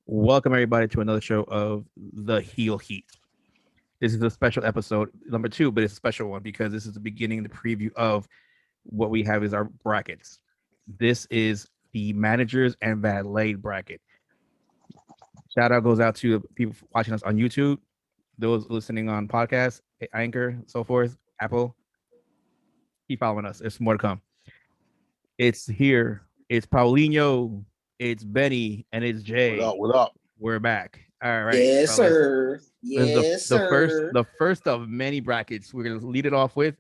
Welcome everybody to another show of the Heel Heat. This is a special episode number 2, but it's a special one because this is the beginning, the preview of what we have is our brackets. This is the managers and valet bracket. Shout out goes out to people watching us on YouTube, those listening on podcasts, Anchor, so forth, Apple. Keep following us. There's more to come. It's here. It's Paulinho. It's Benny, and it's Jay. What up? What up? We're back. All right. Yes, fellas. sir. This is Yes, the sir. first of many brackets. We're gonna lead it off with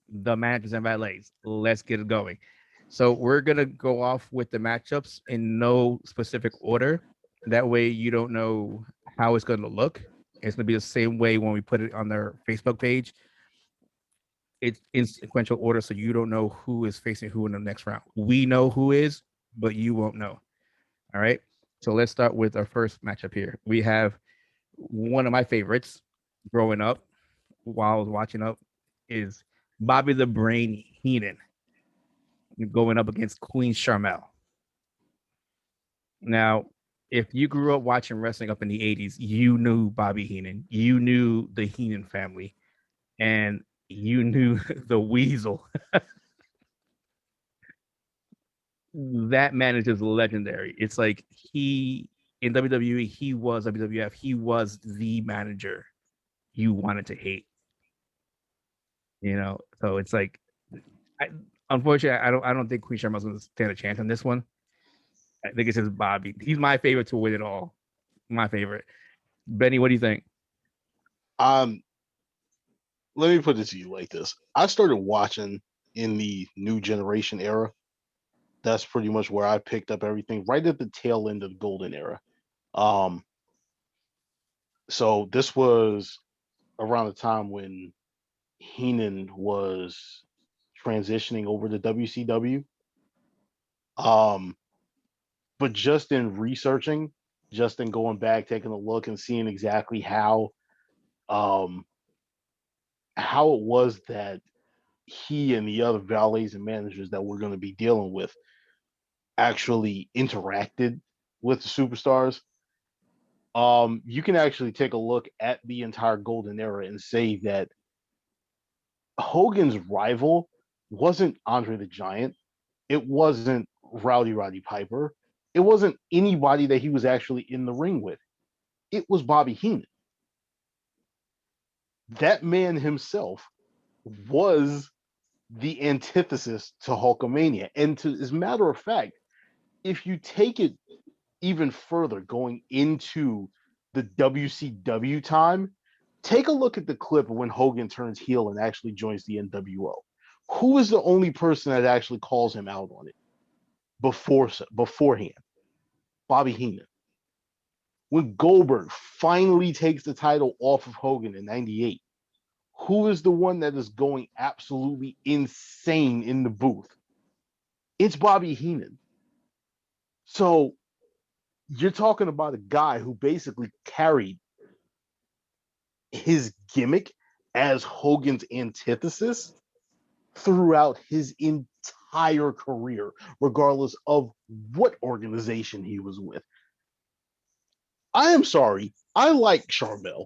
the managers and valets. Let's get it going. So we're gonna go off with the matchups in no specific order. That way you don't know how it's gonna look. It's gonna be the same way when we put it on their Facebook page. It's in sequential order, so you don't know who is facing who in the next round. We know who is, but you won't know. All right. So let's start with our first matchup here. We have one of my favorites growing up while I was watching up is Bobby the Brain Heenan going up against Queen Sharmell. Now, if you grew up watching wrestling up in the 80s, you knew Bobby Heenan, you knew the Heenan family, and you knew the Weasel. That man is just legendary. It's like he in WWE, he was WWF, he was the manager you wanted to hate. So it's like, unfortunately, I don't think Queen Sharma's going to stand a chance on this one. I think it's just Bobby. He's my favorite to win it all. My favorite. Benny, what do you think? Let me put it to you like this. I started watching in the new generation era. That's pretty much where I picked up everything, right at the tail end of the golden era. So this was around the time when Heenan was transitioning over to WCW. But just in researching, just in going back, taking a look and seeing exactly how it was that he and the other valets and managers that we're going to be dealing with actually interacted with the superstars. You can actually take a look at the entire golden era and say that Hogan's rival wasn't Andre the Giant. It wasn't Roddy Piper. It wasn't anybody that he was actually in the ring with. It was Bobby Heenan. That man himself was the antithesis to Hulkamania. And as a matter of fact, if you take it even further, going into the WCW time, take a look at the clip of when Hogan turns heel and actually joins the NWO. Who is the only person that actually calls him out on it beforehand? Bobby Heenan. When Goldberg finally takes the title off of Hogan in '98, who is the one that is going absolutely insane in the booth? It's Bobby Heenan. So you're talking about a guy who basically carried his gimmick as Hogan's antithesis throughout his entire career, regardless of what organization he was with. I am sorry. I like Sharmell.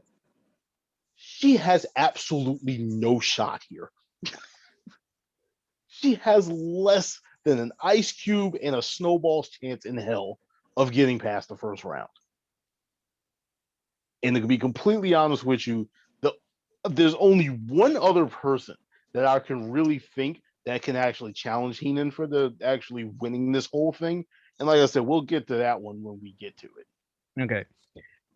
She has absolutely no shot here. She has less than an ice cube and a snowball's chance in hell of getting past the first round. And to be completely honest with you, there's only one other person that I can really think that can actually challenge Heenan for the actually winning this whole thing. And like I said, we'll get to that one when we get to it. Okay.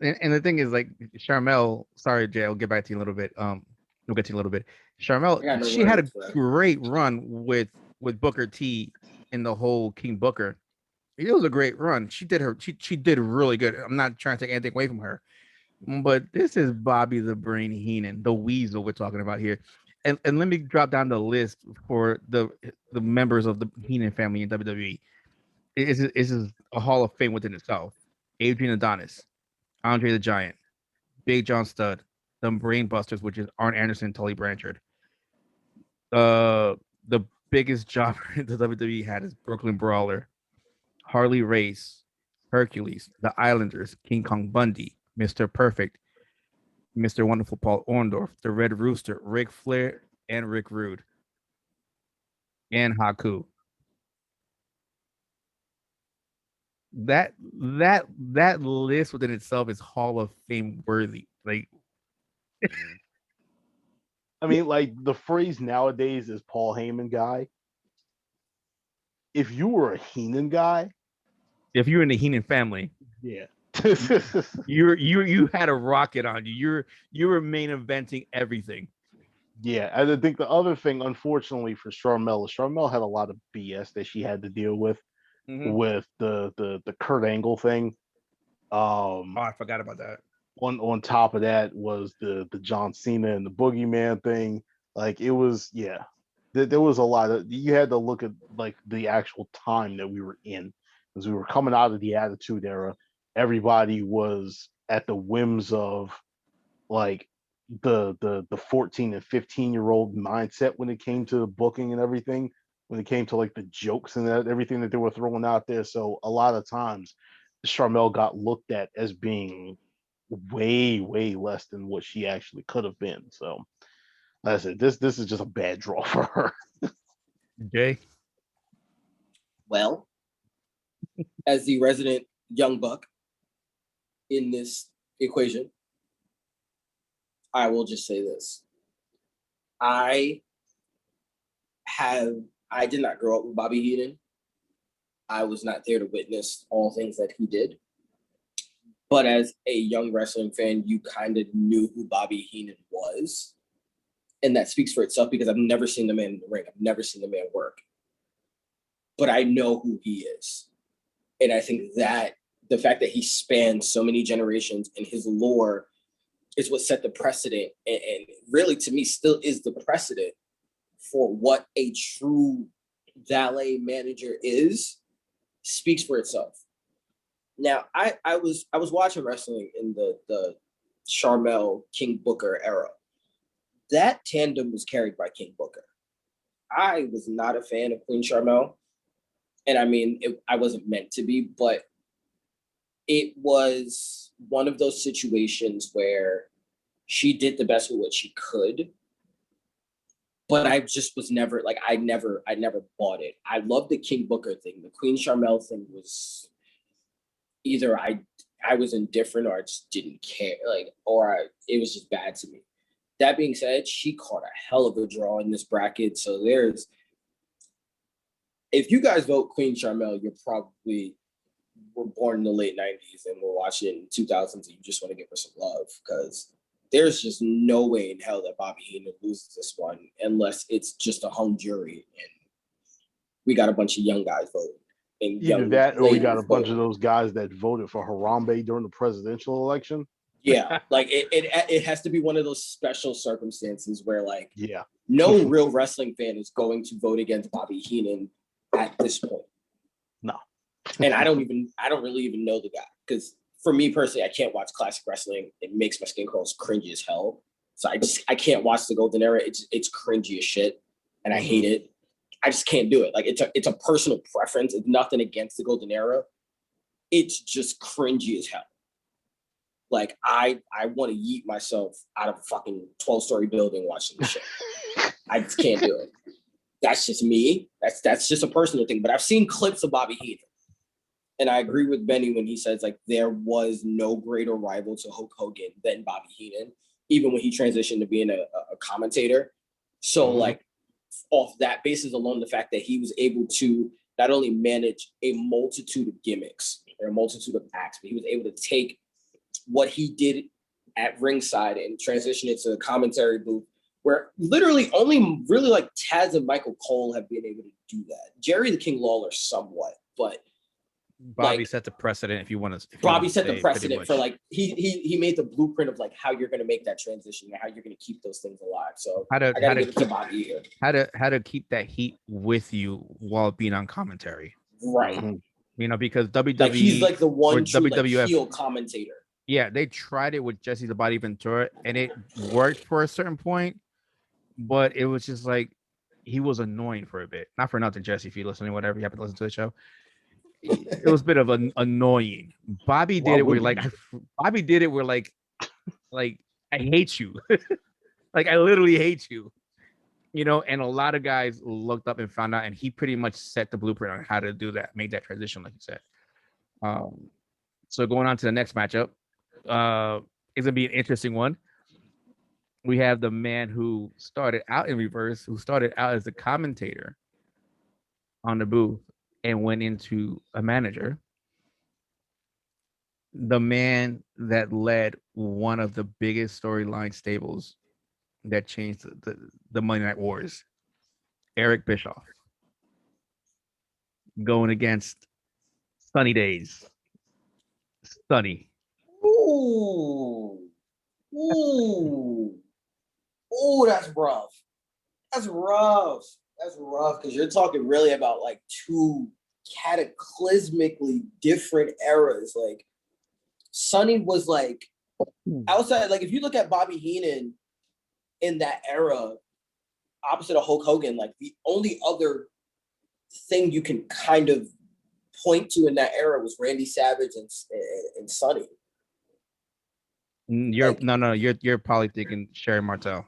And the thing is, like, Sharmell, sorry, Jay, I'll get back to you in a little bit. We'll get to you in a little bit. Sharmell, she had a great run with Booker T in the whole King Booker. It was a great run. She did really good. I'm not trying to take anything away from her. But this is Bobby the Brain Heenan, the Weasel we're talking about here. And let me drop down the list for the members of the Heenan family in WWE. It is a Hall of Fame within itself. Adrian Adonis, Andre the Giant, Big John Studd, the Brain Busters, which is Arn Anderson, Tully Blanchard. The biggest jobber the WWE had is Brooklyn Brawler, Harley Race, Hercules, The Islanders, King Kong Bundy, Mr. Perfect, Mr. Wonderful Paul Orndorff, The Red Rooster, Ric Flair, and Rick Rude, and Haku. That list within itself is Hall of Fame worthy. Like, I mean, like the phrase nowadays is Paul Heyman guy. If you were a Heenan guy, if you're in the Heenan family, yeah, you had a rocket on you. You were main eventing everything. yeah. And I think the other thing, unfortunately for Sharmell, is Sharmell had a lot of BS that she had to deal with the Kurt Angle thing. Oh, I forgot about that. On top of that was the John Cena and the Boogeyman thing. Like it was, yeah. There was a lot of, you had to look at like the actual time that we were in, because we were coming out of the Attitude Era. Everybody was at the whims of like the 14 and 15-year-old mindset when it came to booking and everything, when it came to like the jokes and everything that they were throwing out there. So a lot of times Sharmell got looked at as being way less than what she actually could have been. So like I said, this is just a bad draw for her. Jay? Well, as the resident young buck in this equation, I will just say this. I did not grow up with Bobby Heenan. I was not there to witness all things that he did. But as a young wrestling fan, you kind of knew who Bobby Heenan was. And that speaks for itself because I've never seen the man in the ring. I've never seen the man work. But I know who he is. And I think that the fact that he spanned so many generations and his lore is what set the precedent, and really to me still is the precedent for what a true valet manager is, speaks for itself. Now, I was watching wrestling in the Sharmell King Booker era. That tandem was carried by King Booker. I was not a fan of Queen Sharmell, and I mean, I wasn't meant to be, but it was one of those situations where she did the best with what she could, but I just was never like, I never bought it. I loved the King Booker thing. The Queen Sharmell thing was either I was indifferent or I just didn't care, it was just bad to me. That being said, she caught a hell of a draw in this bracket. So if you guys vote Queen Sharmell, you're probably were born in the late 90s and we're watching it in 2000s and you just want to give her some love, because there's just no way in hell that Bobby Heenan loses this one unless it's just a hung jury and we got a bunch of young guys voting. Either that or we got a bunch of those guys that voted for Harambe during the presidential election. Yeah, like it has to be one of those special circumstances where yeah, no real wrestling fan is going to vote against Bobby Heenan at this point. No. And I don't really even know the guy, because for me personally, I can't watch classic wrestling. It makes my skin crawls cringy as hell. So I can't watch the Golden Era. It's cringy as shit, and I hate it. I just can't do it. Like it's a personal preference. It's nothing against the Golden Era. It's just cringy as hell. Like I want to yeet myself out of a fucking 12-story building watching the shit. I just can't do it. That's just me. That's just a personal thing. But I've seen clips of Bobby Heenan. And I agree with Benny when he says there was no greater rival to Hulk Hogan than Bobby Heenan, even when he transitioned to being a commentator. So off that basis alone, the fact that he was able to not only manage a multitude of gimmicks or a multitude of acts, but he was able to take what he did at ringside and transition it to the commentary booth, where literally only really Taz and Michael Cole have been able to do that. Jerry the King Lawler somewhat, but Bobby set the precedent. If you want to, Bobby set the precedent for he made the blueprint of how you're going to make that transition and how you're going to keep those things alive. So I got to give it to Bobby here. How to keep that heat with you while being on commentary, right? You know, because WWE, he's the one true WWF heel commentator. Yeah, they tried it with Jesse the Body Ventura, and it worked for a certain point, but it was just he was annoying for a bit. Not for nothing, Jesse. If you listen to whatever, you happen to listen to the show. it was a bit of an annoying. Bobby Why did it where wouldn't like you? Bobby did it where like I hate you. Like I literally hate you. You know, and a lot of guys looked up and found out, and he pretty much set the blueprint on how to do that, make that transition, like you said. So going on to the next matchup, it's gonna be an interesting one. We have the man who started out in reverse, who started out as a commentator on the booth and went into a manager. The man that led one of the biggest storyline stables that changed the Monday Night Wars, Eric Bischoff, going against Sunny Days. Sunny. Ooh. Ooh. Ooh, that's rough. That's rough. That's rough because you're talking really about like two cataclysmically different eras. Like Sonny was like outside. Like if you look at Bobby Heenan in that era, opposite of Hulk Hogan, like the only other thing you can kind of point to in that era was Randy Savage and Sonny. You're you're probably thinking Sherry Martel.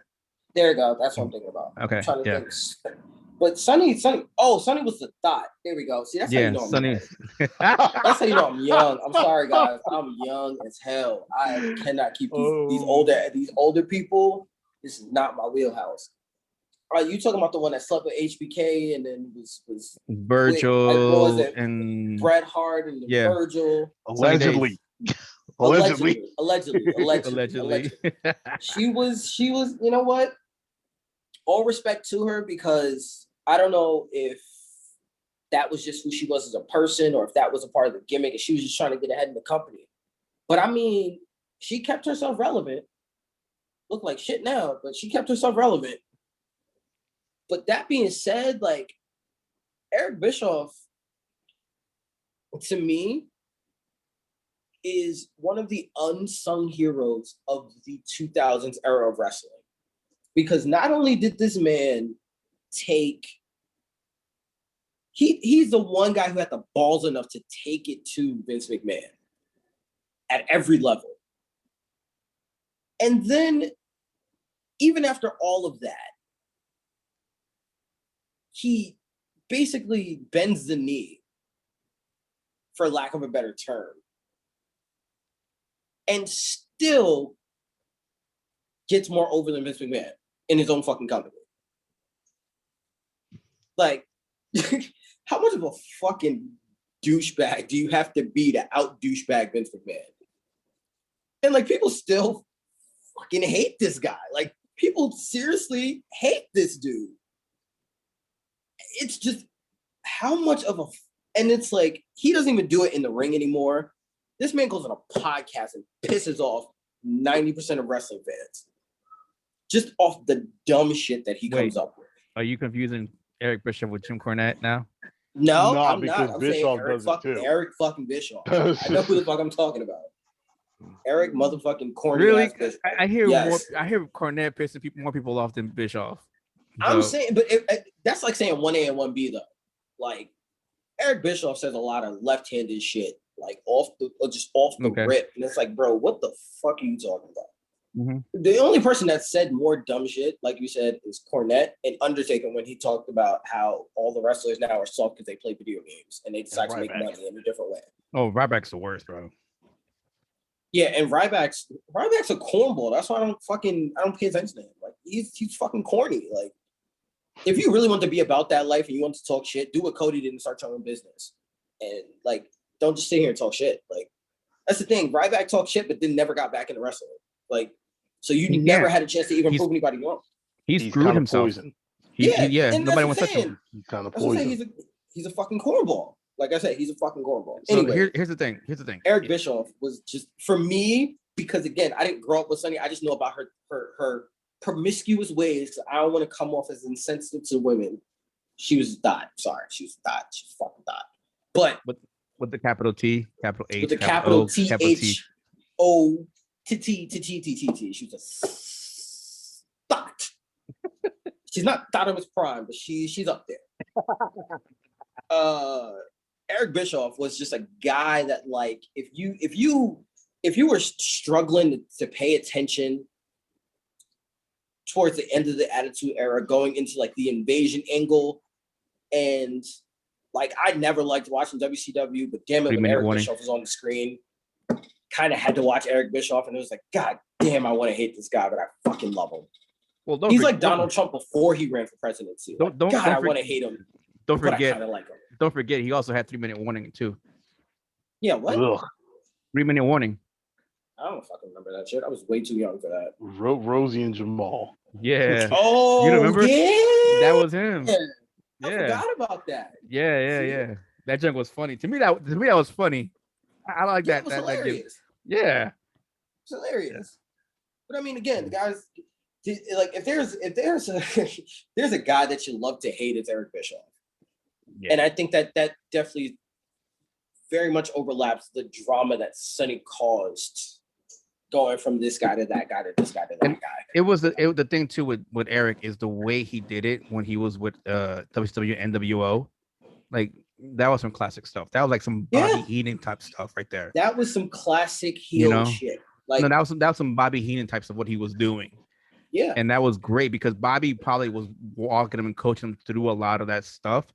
There you go. That's what I'm thinking about. Okay. I'm trying to think. But Sonny. Oh, Sonny was the thought. There we go. See, that's how you know I'm Sonny. young. That's how you know I'm young. I'm sorry, guys. I'm young as hell. I cannot keep these older people. This is not my wheelhouse. Are you talking about the one that slept with HBK and then was Virgil with, and Bret Hart and Virgil? Allegedly. Allegedly. She was. You know what? All respect to her because I don't know if that was just who she was as a person or if that was a part of the gimmick and she was just trying to get ahead in the company. But I mean, she kept herself relevant. Look like shit now, but she kept herself relevant. But that being said, like Eric Bischoff, to me, is one of the unsung heroes of the 2000s era of wrestling. Because not only did this man take, he's the one guy who had the balls enough to take it to Vince McMahon at every level. And then, even after all of that, he basically bends the knee, for lack of a better term, and still gets more over than Vince McMahon in his own fucking company. Like, how much of a fucking douchebag do you have to be to out douchebag Vince McMahon? And like, people still fucking hate this guy. Like, people seriously hate this dude. It's just how much of a, and it's like, he doesn't even do it in the ring anymore. This man goes on a podcast and pisses off 90% of wrestling fans. Just off the dumb shit that he comes up with. Are you confusing Eric Bischoff with Jim Cornette now? No, I'm not. I'm Bischoff saying Eric fucking Bischoff. I know who the fuck I'm talking about. Eric motherfucking corny. Really? I hear more. I hear Cornette pissing more people off than Bischoff. So. I'm saying, but that's like saying 1A and 1B though. Like Eric Bischoff says a lot of left-handed shit, like off the rip, and it's like, bro, what the fuck are you talking about? Mm-hmm. The only person that said more dumb shit, like you said, is Cornette and Undertaker when he talked about how all the wrestlers now are soft because they play video games and they decide to make money in a different way. Oh, Ryback's the worst, bro. Yeah, and Ryback's a cornball. That's why I don't pay attention to him. Like he's fucking corny. Like if you really want to be about that life and you want to talk shit, do what Cody did and start your own business. And like, don't just sit here and talk shit. Like that's the thing. Ryback talked shit, but then never got back into wrestling. Like. So you never had a chance to even prove anybody wrong. He's screwed himself. Nobody wants to touch him. He's kind of poison. He's a fucking cornball. Like I said, he's a fucking cornball. So anyway, here's the thing. Eric Bischoff was just, for me, because again, I didn't grow up with Sunny. I just know about her promiscuous ways. Because I don't want to come off as insensitive to women. She was a dot. Sorry, she was a dot. She was a fucking dot. But with the capital T, capital H, with the capital T H O. T. She was a thought. She's not thought of his prime, but she's up there. Eric Bischoff was just a guy that, like, if you were struggling to pay attention towards the end of the Attitude Era, going into like the invasion angle, and like I never liked watching WCW, but damn it, when Eric Bischoff was on the screen, kind of had to watch Eric Bischoff, and it was like, God damn, I want to hate this guy, but I fucking love him. Well, he's like Donald Trump before he ran for presidency. Like, I want to hate him. Don't forget, but I kind of like him. Don't forget, he also had 3-minute warning too. Yeah, what? 3-minute warning. I don't fucking remember that shit. I was way too young for that. Rosie and Jamal. Yeah. Oh, you remember? Yeah. That was him. I forgot about that. Yeah. That joke was funny. To me, that was funny. I like that. It was That hilarious. yeah. It's hilarious. But I mean, again, the guys, like, if there's a guy that you love to hate, it's Eric Bischoff. Yeah. And I think that definitely very much overlaps the drama that Sonny caused, going from this guy to that guy to this guy to that guy. It was the thing too with Eric is the way he did it when he was with WCW NWO. Like, that was some classic stuff. That was like some Bobby Heenan type stuff right there. That was some classic heel shit. Like, no, that was some Bobby Heenan types of what he was doing. Yeah. And that was great because Bobby probably was walking him and coaching him through a lot of that stuff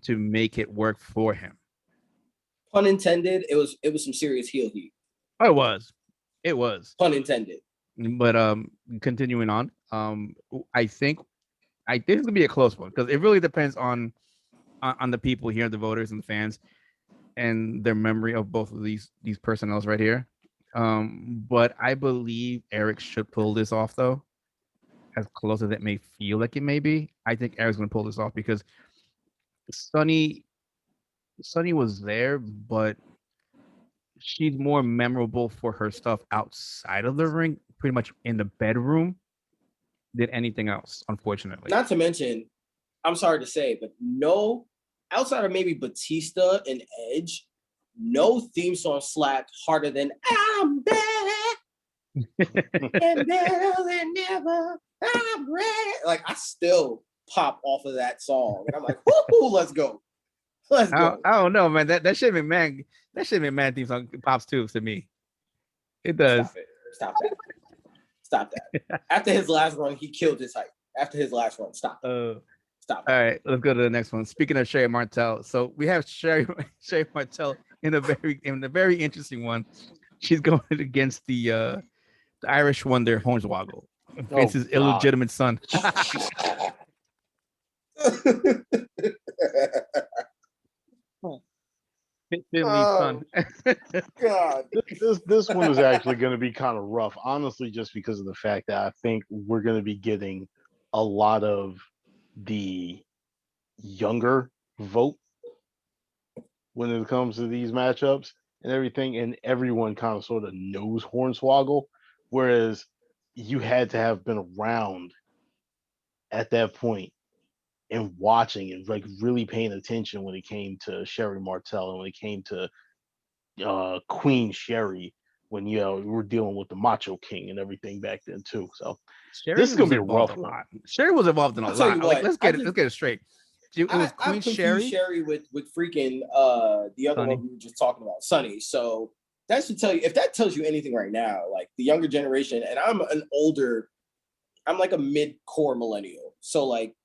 to make it work for him. Pun intended. It was some serious heel heat. Oh, it was. Pun intended. But continuing on, I think it's gonna be a close one because it really depends on the people here, the voters and the fans, and their memory of both of these personnels right here. But I believe Eric should pull this off, though. As close as it may feel like it may be, I think Eric's gonna pull this off because Sonny was there, but she's more memorable for her stuff outside of the ring, pretty much in the bedroom, than anything else, unfortunately. Not to mention, I'm sorry to say, but no, outside of maybe Batista and Edge, no theme song slapped harder than I'm back and better than ever. I'm ready. Like, I still pop off of that song, and I'm like, whoo, let's go. Let's go. I don't know, man. That shit McMahon theme song pops too to me. It does. Stop that. After his last run, he killed his hype. After his last run, stop. Stop. All right, let's go to the next one. Speaking of Sherry Martel, so we have Sherry Martel in a very interesting one. She's going against the Irish wonder Hornswoggle, his illegitimate son. God, this one is actually going to be kind of rough, honestly, just because of the fact that I think we're going to be getting a lot of the younger vote when it comes to these matchups and everything, and everyone kind of sort of knows Hornswoggle, whereas you had to have been around at that point and watching and like really paying attention when it came to Sherry Martel and when it came to Queen Sherry, when we were dealing with the Macho King and everything back then too. So Sherry this is gonna be a rough one. Sherry was involved in a lot. Like, let's get it straight. It was Queen Sherry with freaking the other one we were just talking about, Sonny. So that should tell you, if that tells you anything right now, like the younger generation, and I'm like a mid-core millennial. So like,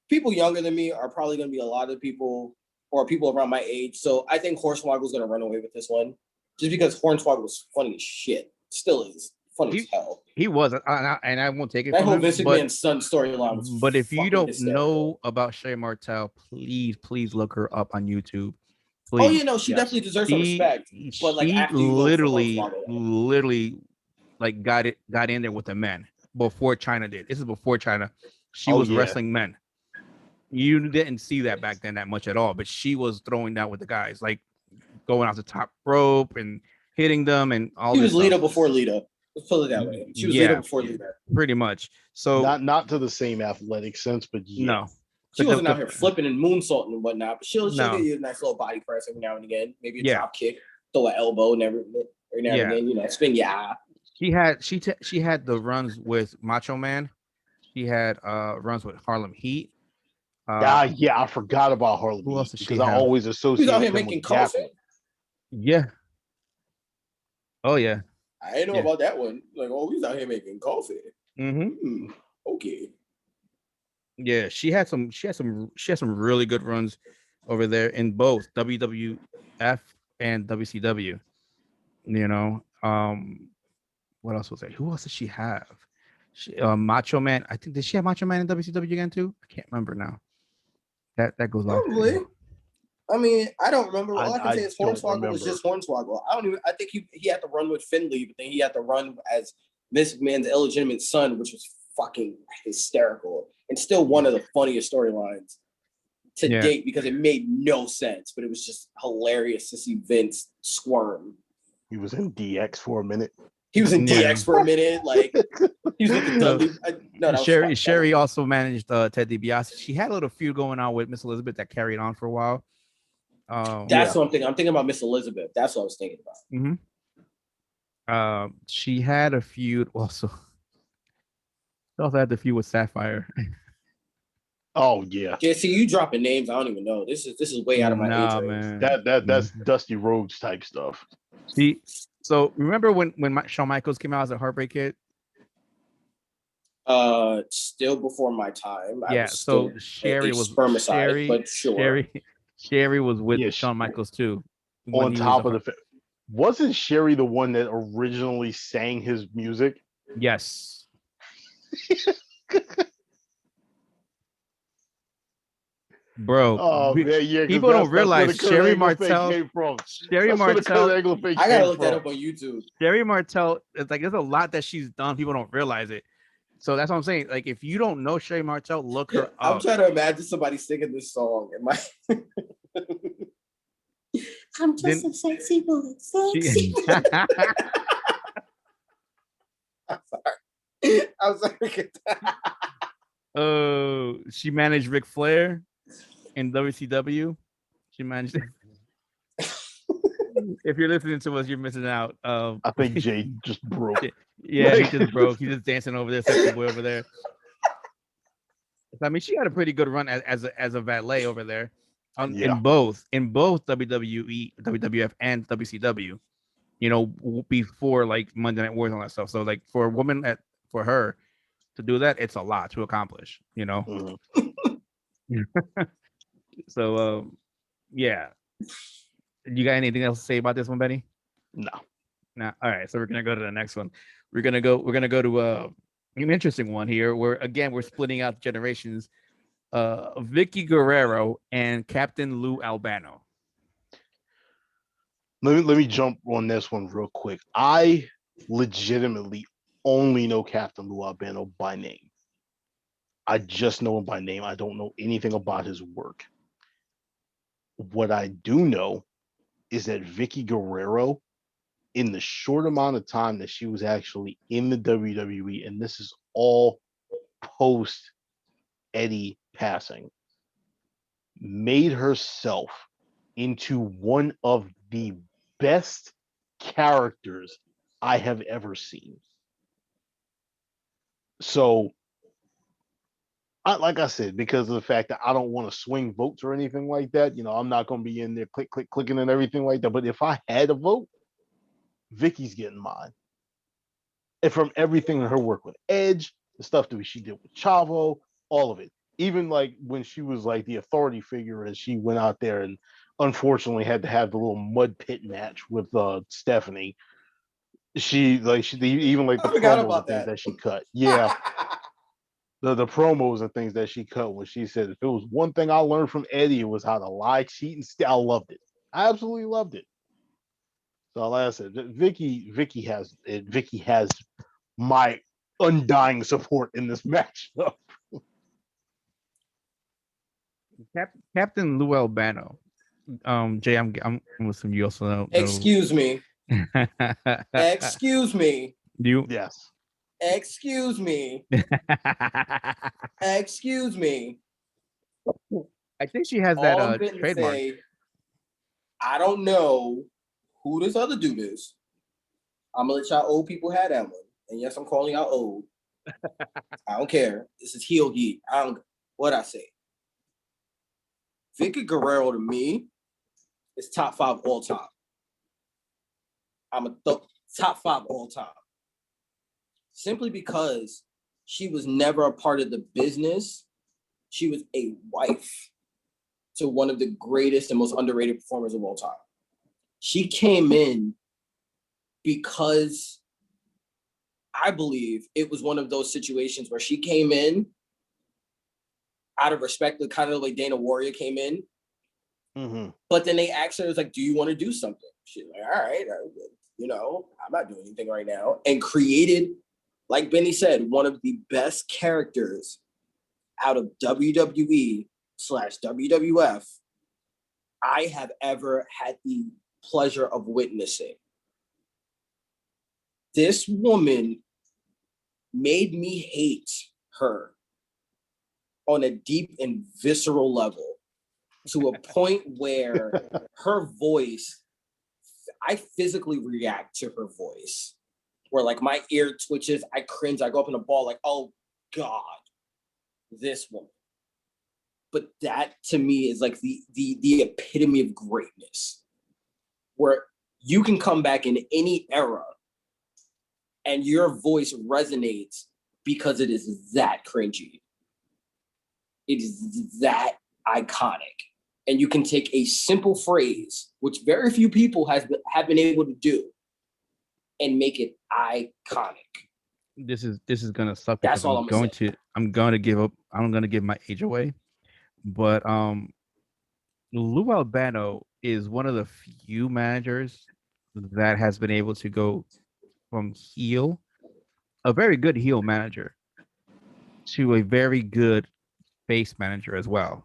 people younger than me are probably going to be a lot of people, or people around my age. So I think Hornswoggle's going to run away with this one, just because Hornswoggle was funny as shit. Still is funny as hell. He was, and I won't take it. That whole Vince McMahon's son storyline was. But if you don't know about Sherry Martel, please look her up on YouTube. Please. Oh, you know, she definitely deserves some respect. But like, after literally like got in there with the men before China did. This is before China. She was wrestling men. You didn't see that back then that much at all, but she was throwing down with the guys, like going off the top rope and hitting them and all. She was Lita before Lita. Let's put it that way. She was Lita before Lita. Pretty much. So not to the same athletic sense, but no. She wasn't out here flipping and moonsaulting and whatnot, but she'll give you a nice little body press every now and again, maybe a drop kick, throw an elbow and every now and again, spin your eye. She had the runs with Macho Man. She had runs with Harlem Heat. Yeah, I forgot about Harlem Who else Heat does she because I have? always He's associate out here them making with Gap. coffee. Yeah. Oh yeah. I didn't know Yeah. about that one. Like, oh, he's out here making coffee. Mm-hmm. Okay. Yeah, she had some really good runs over there in both WWF and WCW. You know, what else was there? Who else did she have? Macho Man. I think did she have Macho Man in WCW again too? I can't remember now. That goes off. Probably. I mean, I don't remember. All I can say is don't Hornswoggle was just Hornswoggle. I think he had to run with Finley, but then he had to run as Vince McMahon's illegitimate son, which was fucking hysterical and still one of the funniest storylines to date because it made no sense, but it was just hilarious to see Vince squirm. He was in DX for a minute. He was in DX for a minute. Like he was with the Dudley. Sherry also managed Ted DiBiase. She had a little feud going on with Miss Elizabeth that carried on for a while. That's what I'm thinking. I'm thinking about Miss Elizabeth. That's what I was thinking about. Mm-hmm. She had a feud also. She also had the feud with Sapphire. Oh yeah. Yeah, see, you dropping names. I don't even know. This is way out of my age range. Man. That's Dusty Rhodes type stuff. See, so remember when Shawn Michaels came out as a Heartbreak Kid? Still before my time. Yeah. So Sherry was spermicide, but sure. Sherry was with Shawn Michaels too. On top of wasn't Sherry the one that originally sang his music? Yes. Bro, people don't realize Sherry Martel. Sherry Martel. I gotta look that up on YouTube. Sherry Martel, it's like there's a lot that she's done. People don't realize it. So that's what I'm saying. Like, if you don't know Sherry Martel, look her up. I'm trying to imagine somebody singing this song. I'm just a sexy woman. Sexy. I'm sorry. Oh, she managed Ric Flair in WCW. She managed. If you're listening to us, you're missing out. I think Jay just broke. Yeah, he just broke. He's just dancing over there, sexy boy over there. I mean, she had a pretty good run as a valet over there, in both WWE, WWF, and WCW. You know, before like Monday Night Wars and all that stuff. So like for a woman for her to do that, it's a lot to accomplish. You know. Mm-hmm. So yeah. You got anything else to say about this one, Benny? No. All right, so we're gonna go to the next one. We're gonna go to an interesting one here, where again we're splitting out generations. Vicky Guerrero and Captain Lou Albano. Let me jump on this one real quick. I legitimately only know Captain Lou Albano by name. I just know him by name. I don't know anything about his work. What I do know is that Vicky Guerrero, in the short amount of time that she was actually in the WWE, and this is all post Eddie passing, made herself into one of the best characters I have ever seen. So, like I said, because of the fact that I don't want to swing votes or anything like that, you know, I'm not going to be in there clicking and everything like that. But if I had a vote, Vicky's getting mine. And from everything in her work with Edge, the stuff that she did with Chavo, all of it. Even like when she was like the authority figure and she went out there and unfortunately had to have the little mud pit match with Stephanie. She even like the promos and things that she cut. Yeah. The promos and things that she cut when she said, if it was one thing I learned from Eddie, it was how to lie, cheat, and steal. I loved it. I absolutely loved it. So like I said, Vicky has my undying support in this matchup. Captain Lou Albano. Jay, I'm assuming you also know. Excuse me. Excuse me. Yes. Excuse me. Excuse me. I think she has that trademark. I don't know who this other dude is. I'm gonna let y'all old people have that one. And yes, I'm calling y'all old. I don't care. This is heel heat. I don't what I say. Vicky Guerrero to me is top 5 all time. I'm a top 5 all time. Simply because she was never a part of the business. She was a wife to one of the greatest and most underrated performers of all time. She came in because I believe it was one of those situations where she came in out of respect, kind of the way Dana Warrior came in. Mm-hmm. But then they asked her, it was like, do you want to do something? She's like, all right, I'm not doing anything right now. And created, like Benny said, one of the best characters out of WWE/WWF I have ever had the pleasure of witnessing. This woman made me hate her on a deep and visceral level, to a point where her voice, I physically react to her voice, where like my ear twitches, I cringe, I go up in a ball like, oh God, this woman. But that to me is like the epitome of greatness, where you can come back in any era and your voice resonates because it is that cringy. It is that iconic. And you can take a simple phrase, which very few people have been able to do, and make it iconic. This is gonna suck. That's all I'm going to give up. I'm gonna give my age away. But Lou Albano is one of the few managers that has been able to go from heel, a very good heel manager, to a very good face manager as well.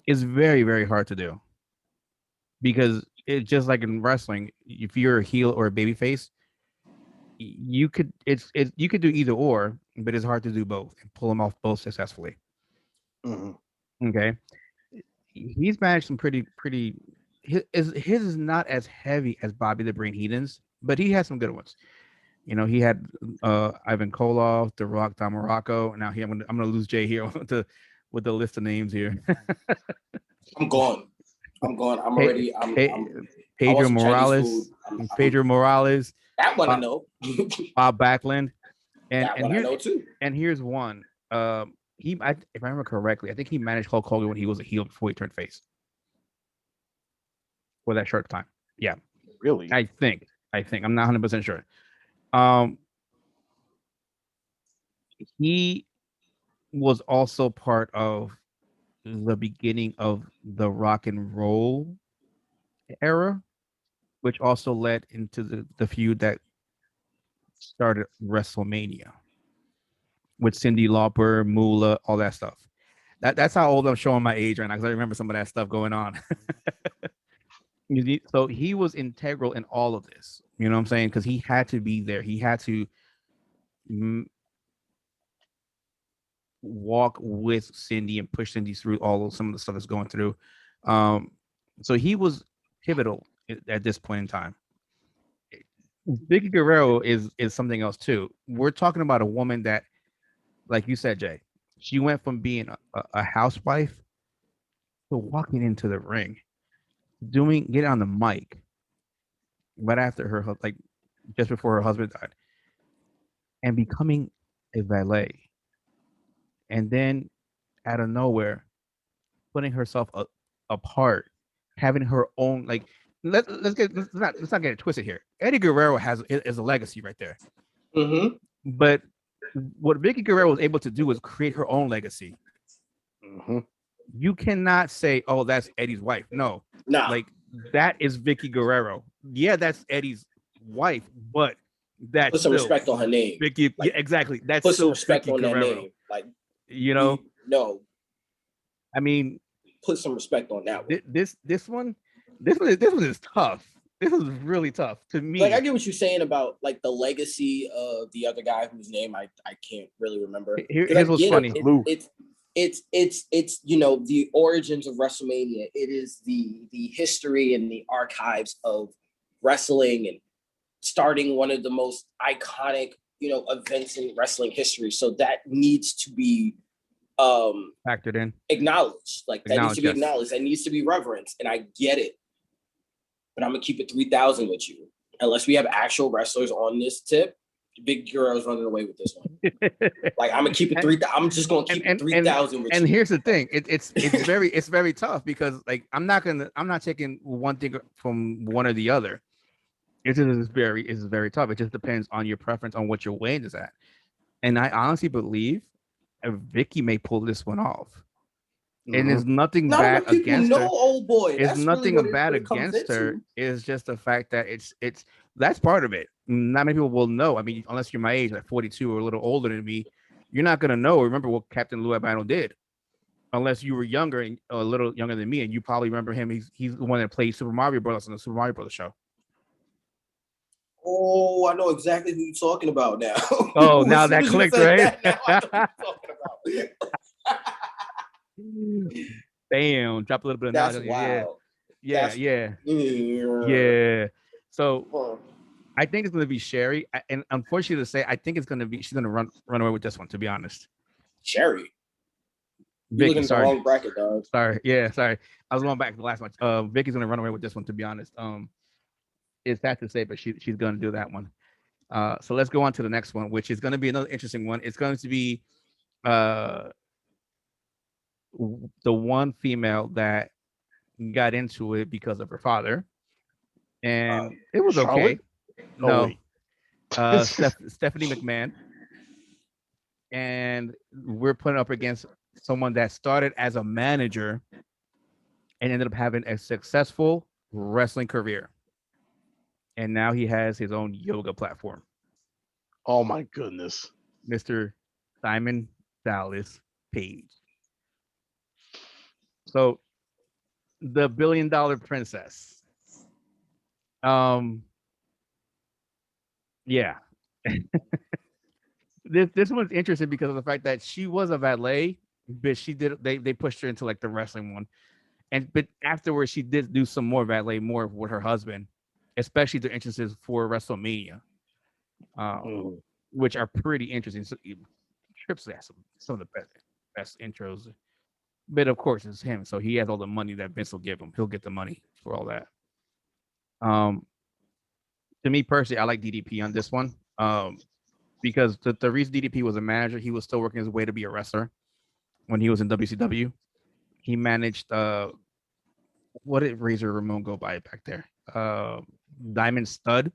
It's very, very hard to do, because it's just like in wrestling. If you're a heel or a baby face, you could you could do either or, but it's hard to do both and pull them off both successfully. Mm-hmm. Okay, he's managed some pretty. His is not as heavy as Bobby the Brain Heenan's, but he has some good ones. You know, he had Ivan Koloff, The Rock, Don Morocco. Now I'm gonna lose Jay here with the list of names here. I'm gone. I'm already. Pedro Morales. Pedro Morales. That one I know. Bob Backlund. And that one I know too. And here's one. If I remember correctly, I think he managed Hulk Hogan when he was a heel before he turned face. For that short time. Yeah. Really? I think. I'm not 100% sure. He was also part of the beginning of the rock and roll era, which also led into the feud that started WrestleMania with Cyndi Lauper, Moolah, all that stuff. That's how old I'm showing my age right now, because I remember some of that stuff going on. So he was integral in all of this. You know what I'm saying? Because he had to be there. He had to walk with Cyndi and push Cyndi through some of the stuff that's going through. So he was pivotal at this point in time. Vicky Guerrero is something else too. We're talking about a woman that, like you said, Jay, she went from being a housewife to walking into the ring, getting on the mic right after her, like just before her husband died, and becoming a valet. And then out of nowhere, putting herself apart, having her own, like, let's not get it twisted here. Eddie Guerrero is a legacy right there. Mm-hmm. But what Vicky Guerrero was able to do was create her own legacy. Mm-hmm. You cannot say, "Oh, that's Eddie's wife." No, like that is Vicky Guerrero. Yeah, that's Eddie's wife, but that's put some respect on her name. Vicky, like, yeah, exactly. That's put still some respect Vicky on Guerrero. that name. Like, you know, no. I mean, put some respect on that one. This one is tough. This is really tough to me. Like, I get what you're saying about like the legacy of the other guy whose name I can't really remember. Here's what's funny. It's you know, the origins of WrestleMania. It is the history and the archives of wrestling, and starting one of the most iconic, you know, events in wrestling history. So that needs to be factored in, acknowledged. Like that needs to be yes. acknowledged. That needs to be reverenced. And I get it. But I'm gonna keep it 3,000 with you. Unless we have actual wrestlers on this tip, Big Guerrero's running away with this one. Like I'm gonna keep it 3,000. I'm just gonna keep it 3,000 with you. And here's the thing: it's very tough because like I'm not taking one thing from one or the other. It's very tough. It just depends on your preference on what your weight is at. And I honestly believe Vicky may pull this one off. And there's nothing bad against her. Old boy. There's nothing bad against her. It's just the fact that it's that's part of it. Not many people will know. I mean, unless you're my age, like 42 or a little older than me, you're not gonna know. Remember what Captain Lou Albano did, unless you were younger and a little younger than me, and you probably remember him. He's the one that played Super Mario Brothers on the Super Mario Brothers show. Oh, I know exactly who you're talking about now. Oh, now that clicked, right? Now I know who you're talking about. Bam, drop a little bit of That's knowledge. wild. Yeah. So I think it's going to be Sherry, and unfortunately to say, I think she's going to run away with this one. To be honest, Sherry. Vicky, looking at the wrong bracket, dog. Sorry. I was going back to the last one. Vicky's going to run away with this one. To be honest, it's sad to say, but she's going to do that one. So let's go on to the next one, which is going to be another interesting one. It's going to be the one female that got into it because of her father, and it was okay. No, Stephanie McMahon, and we're putting up against someone that started as a manager and ended up having a successful wrestling career, and now he has his own yoga platform. Oh my goodness, Mr. Simon Dallas Page. So, the $1 billion princess. Yeah. This one's interesting because of the fact that she was a valet, but they pushed her into like the wrestling one. But afterwards she did do some more valet, more with her husband, especially the entrances for WrestleMania. Which are pretty interesting. So Trips has some of the best intros. But of course, it's him, so he has all the money that Vince will give him. He'll get the money for all that. To me personally, I like DDP on this one. Because the reason DDP was a manager, he was still working his way to be a wrestler. When he was in WCW, he managed what did Razor Ramon go by back there? Diamond Stud,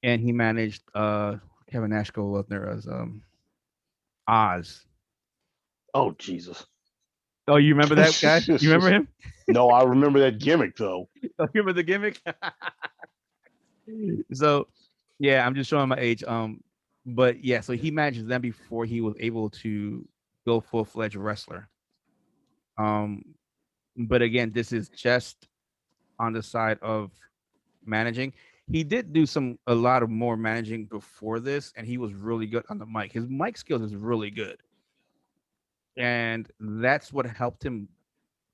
and he managed Kevin Nash go up there as Oz. Oh Jesus. Oh, you remember that guy? You remember him? No, I remember that gimmick though. Oh, you remember the gimmick? So, yeah, I'm just showing my age. But yeah, so he managed them before he was able to go full-fledged wrestler. But again, this is just on the side of managing. He did do a lot of more managing before this, and he was really good on the mic. His mic skills is really good. And that's what helped him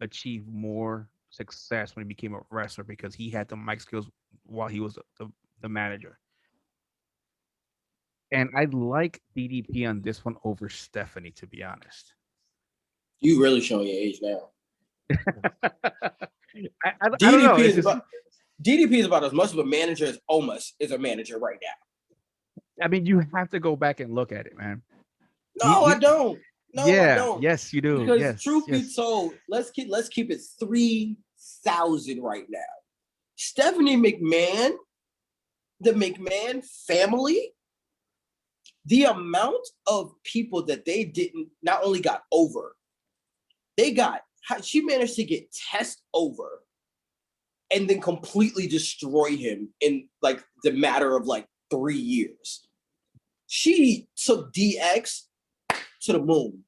achieve more success when he became a wrestler, because he had the mic skills while he was the manager. And I like DDP on this one over Stephanie, to be honest. You really showing your age now. I don't know. DDP is about as much of a manager as Omos is a manager right now. I mean, you have to go back and look at it, man. No, I don't. No, yeah, I don't. Yes, you do. Because yes, truth be told, let's keep it 3,000 right now. Stephanie McMahon, the McMahon family, the amount of people that they didn't not only got over, she managed to get Test over and then completely destroy him in like the matter of like 3 years. She took DX to the moon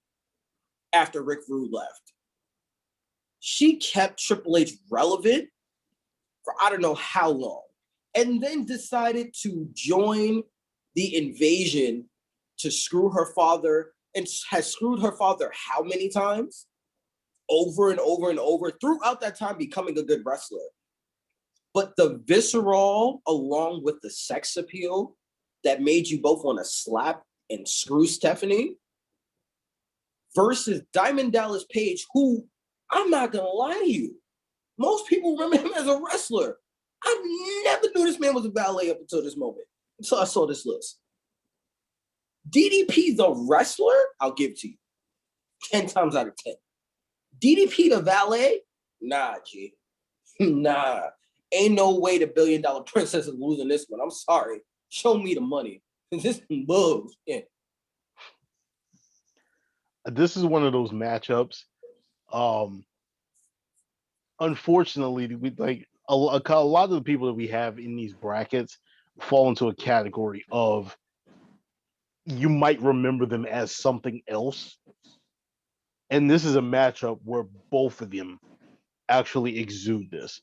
after Rick Rude left. She kept Triple H relevant for I don't know how long, and then decided to join the invasion to screw her father, and has screwed her father how many times? Over and over and over, throughout that time becoming a good wrestler. But the visceral, along with the sex appeal that made you both want to slap and screw Stephanie, versus Diamond Dallas Page, who, I'm not going to lie to you, most people remember him as a wrestler. I never knew this man was a valet up until this moment. So I saw this list. DDP the wrestler, I'll give to you 10 times out of 10. DDP the valet, nah, G. Nah. Ain't no way the $1 billion princess is losing this one. I'm sorry. Show me the money. This moves. Yeah. This is one of those matchups. Unfortunately, we like a lot of the people that we have in these brackets fall into a category of you might remember them as something else. And this is a matchup where both of them actually exude this.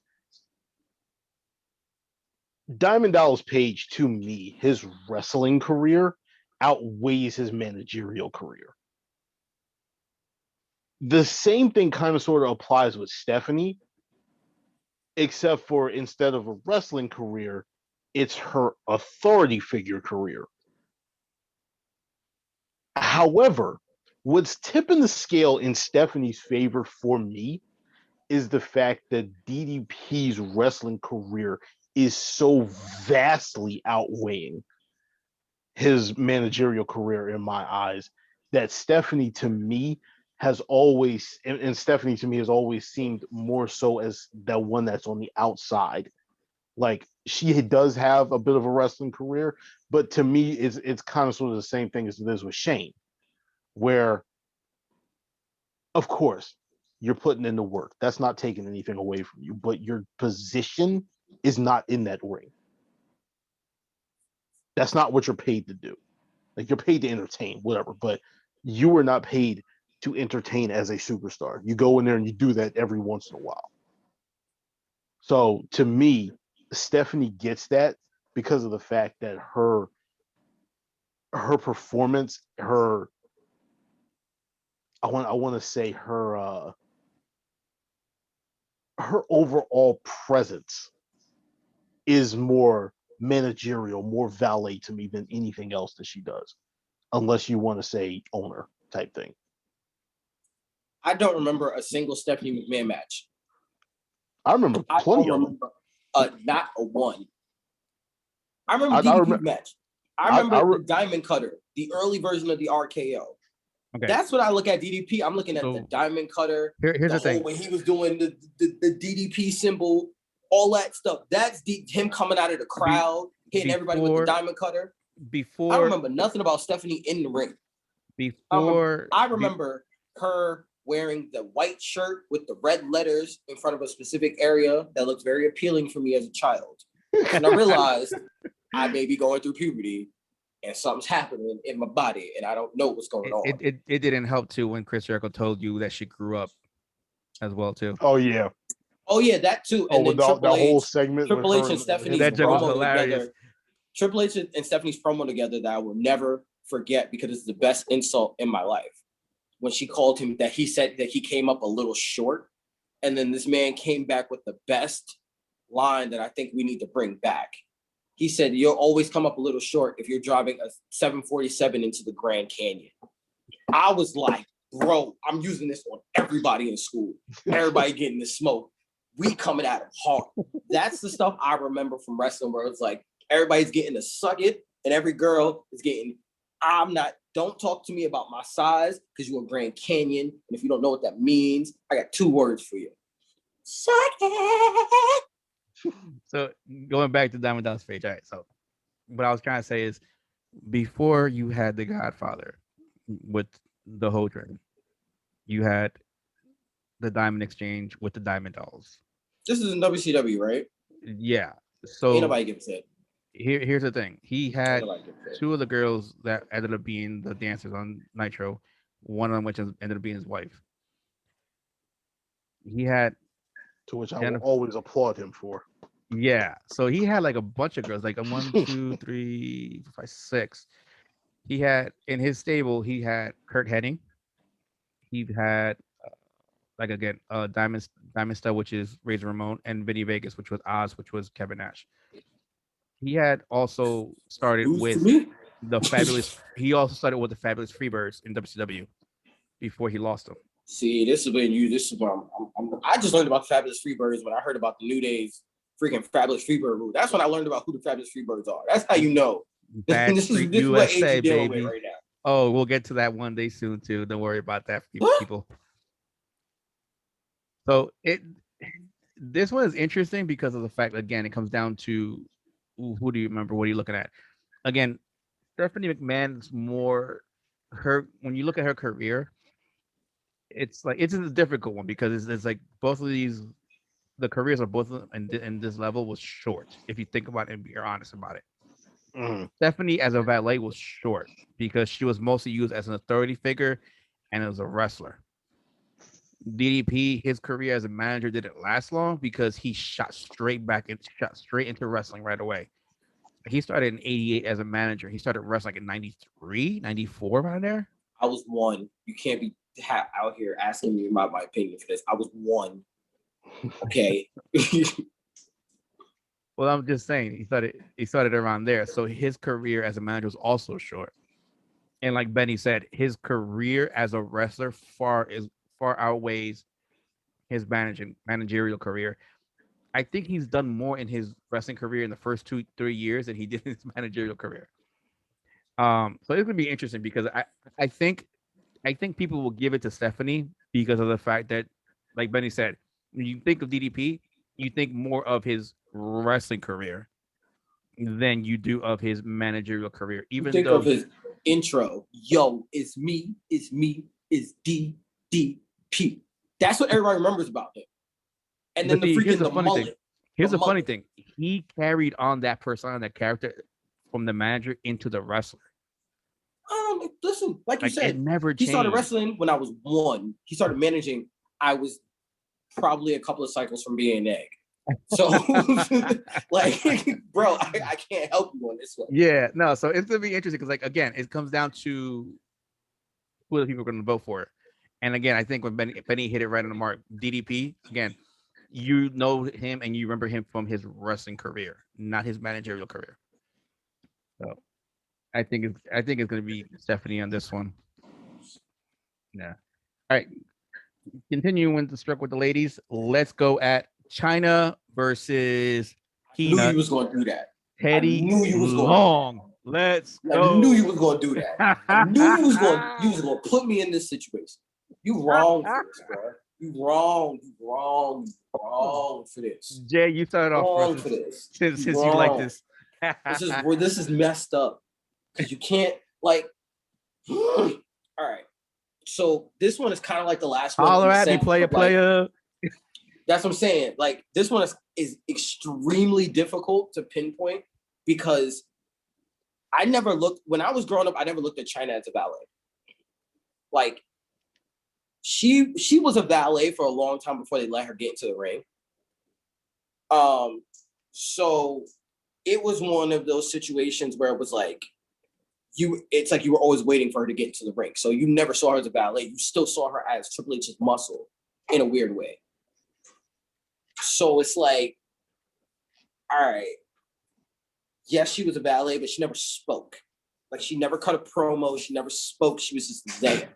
Diamond Dallas Page, to me, his wrestling career outweighs his managerial career. The same thing kind of sort of applies with Stephanie, except for instead of a wrestling career, it's her authority figure career. However, what's tipping the scale in Stephanie's favor for me is the fact that DDP's wrestling career is so vastly outweighing his managerial career in my eyes that Stephanie to me has always, and Stephanie to me has always seemed more so as the one that's on the outside. Like she does have a bit of a wrestling career, but to me it's kind of sort of the same thing as it is with Shane, where of course you're putting in the work. That's not taking anything away from you, but your position is not in that ring. That's not what you're paid to do. Like you're paid to entertain, whatever, but you are not paid to entertain as a superstar. You go in there and you do that every once in a while. So to me, Stephanie gets that because of the fact that her performance, I want to say her overall presence is more managerial, more valet to me than anything else that she does, unless you want to say owner type thing. I don't remember a single Stephanie McMahon match. I remember plenty of them. Not a one. I remember DDP's match. I remember the Diamond Cutter, the early version of the RKO. Okay. That's what I look at DDP. I'm looking at the Diamond Cutter. Here's the thing. When he was doing the DDP symbol, all that stuff. That's him coming out of the crowd, hitting everybody with the Diamond Cutter. I don't remember nothing about Stephanie in the ring. I remember her wearing the white shirt with the red letters in front of a specific area that looks very appealing for me as a child. And I realized I may be going through puberty and something's happening in my body and I don't know what's going on. It didn't help too when Chris Jericho told you that she grew up as well too. Oh yeah, that too. And then the whole segment. Triple H and Stephanie's promo together. Triple H and Stephanie's promo together that I will never forget because it's the best insult in my life. When she called him that, he said that he came up a little short, and then this man came back with the best line that I think we need to bring back. He said, "You'll always come up a little short if you're driving a 747 into the Grand Canyon." I was like, bro, I'm using this on everybody in school. Everybody getting the smoke. We coming at him hard. That's the stuff I remember from wrestling where it's like everybody's getting to suck it, and every girl is getting, don't talk to me about my size because you're a Grand Canyon. And if you don't know what that means, I got 2 words for you. Suck it. So going back to Diamond Dallas Page, all right. So what I was trying to say is before you had the Godfather with the whole dream, you had the Diamond Exchange with the Diamond Dolls. This is in WCW, right? Yeah. So ain't nobody gives it. Here's the thing. He had 2 of the girls that ended up being the dancers on Nitro. One of them which ended up being his wife. He had, to which I will always applaud him for. Yeah. So he had like a bunch of girls, like a 1, 2, 3, 4, 5, 6. He had in his stable. He had Kurt Hennig. He had Diamond Star, which is Razor Ramon, and Vinny Vegas, which was Oz, which was Kevin Nash. He had also started with the Fabulous. He also started with the Fabulous Freebirds in WCW before he lost them. See, this is when you. This is when I just learned about Fabulous Freebirds when I heard about the New Day's freaking Fabulous Freebird rule. That's when I learned about who the Fabulous Freebirds are. That's how you know. Bad this Street is what age USA, you're dealing baby. with right now. Oh, we'll get to that one day soon too. Don't worry about that, people. So this one is interesting because of the fact, again, it comes down to who do you remember? What are you looking at? Again, Stephanie McMahon's more her when you look at her career, it's like it's a difficult one because it's like both of these the careers of both of them in this level was short. If you think about it and be honest about it. Stephanie as a valet was short because she was mostly used as an authority figure and as a wrestler. DDP, his career as a manager didn't last long because he shot straight into wrestling right away. He started in 88 as a manager. He started wrestling in 93, 94 around there. I was one. You can't be out here asking me about my opinion for this. I was one. Okay. Well, I'm just saying he started around there. So his career as a manager was also short. And like Benny said, his career as a wrestler far outweighs his managerial career. I think he's done more in his wrestling career in the first 2-3 years than he did in his managerial career. So it's gonna be interesting because I think people will give it to Stephanie because of the fact that, like Benny said, when you think of DDP, you think more of his wrestling career than you do of his managerial career. Even think though of his intro, yo, it's me, it's DDP. That's what everybody remembers about him. And then here's the funny mullet. thing. Here's the funny thing. He carried on that persona, that character from the manager into the wrestler. Listen, like you said, it never changed. He started wrestling when I was one. He started managing. I was probably a couple of cycles from being an egg. So, like, bro, I can't help you on this one. Yeah, no. So it's gonna be interesting because, like, again, it comes down to who the people are going to vote for. And again, I think when Benny hit it right on the mark, DDP, again, you know him and you remember him from his wrestling career, not his managerial career. So I think it's going to be Stephanie on this one. Yeah. All right. Continuing to struck with the ladies, let's go at China versus Peanut. I knew you was going to do that. Teddy Long. Let's go. I knew you was going to do that. I knew you was going to put me in this situation. You wrong for this, bro. You wrong for this. Jay, you started off wrong for this. Since you like this. This is messed up. Because you can't, like, all right. So this one is kind of like the last one. Holler at me, player. That's what I'm saying. Like, this one is extremely difficult to pinpoint because when I was growing up, I never looked at China as a valet. Like, she was a valet for a long time before they let her get into the ring. So it was one of those situations where it was like, it's like you were always waiting for her to get into the ring. So you never saw her as a valet. You still saw her as Triple H's muscle in a weird way. So it's like, all right, yes, she was a valet, but she never spoke. Like, she never cut a promo. She never spoke. She was just there.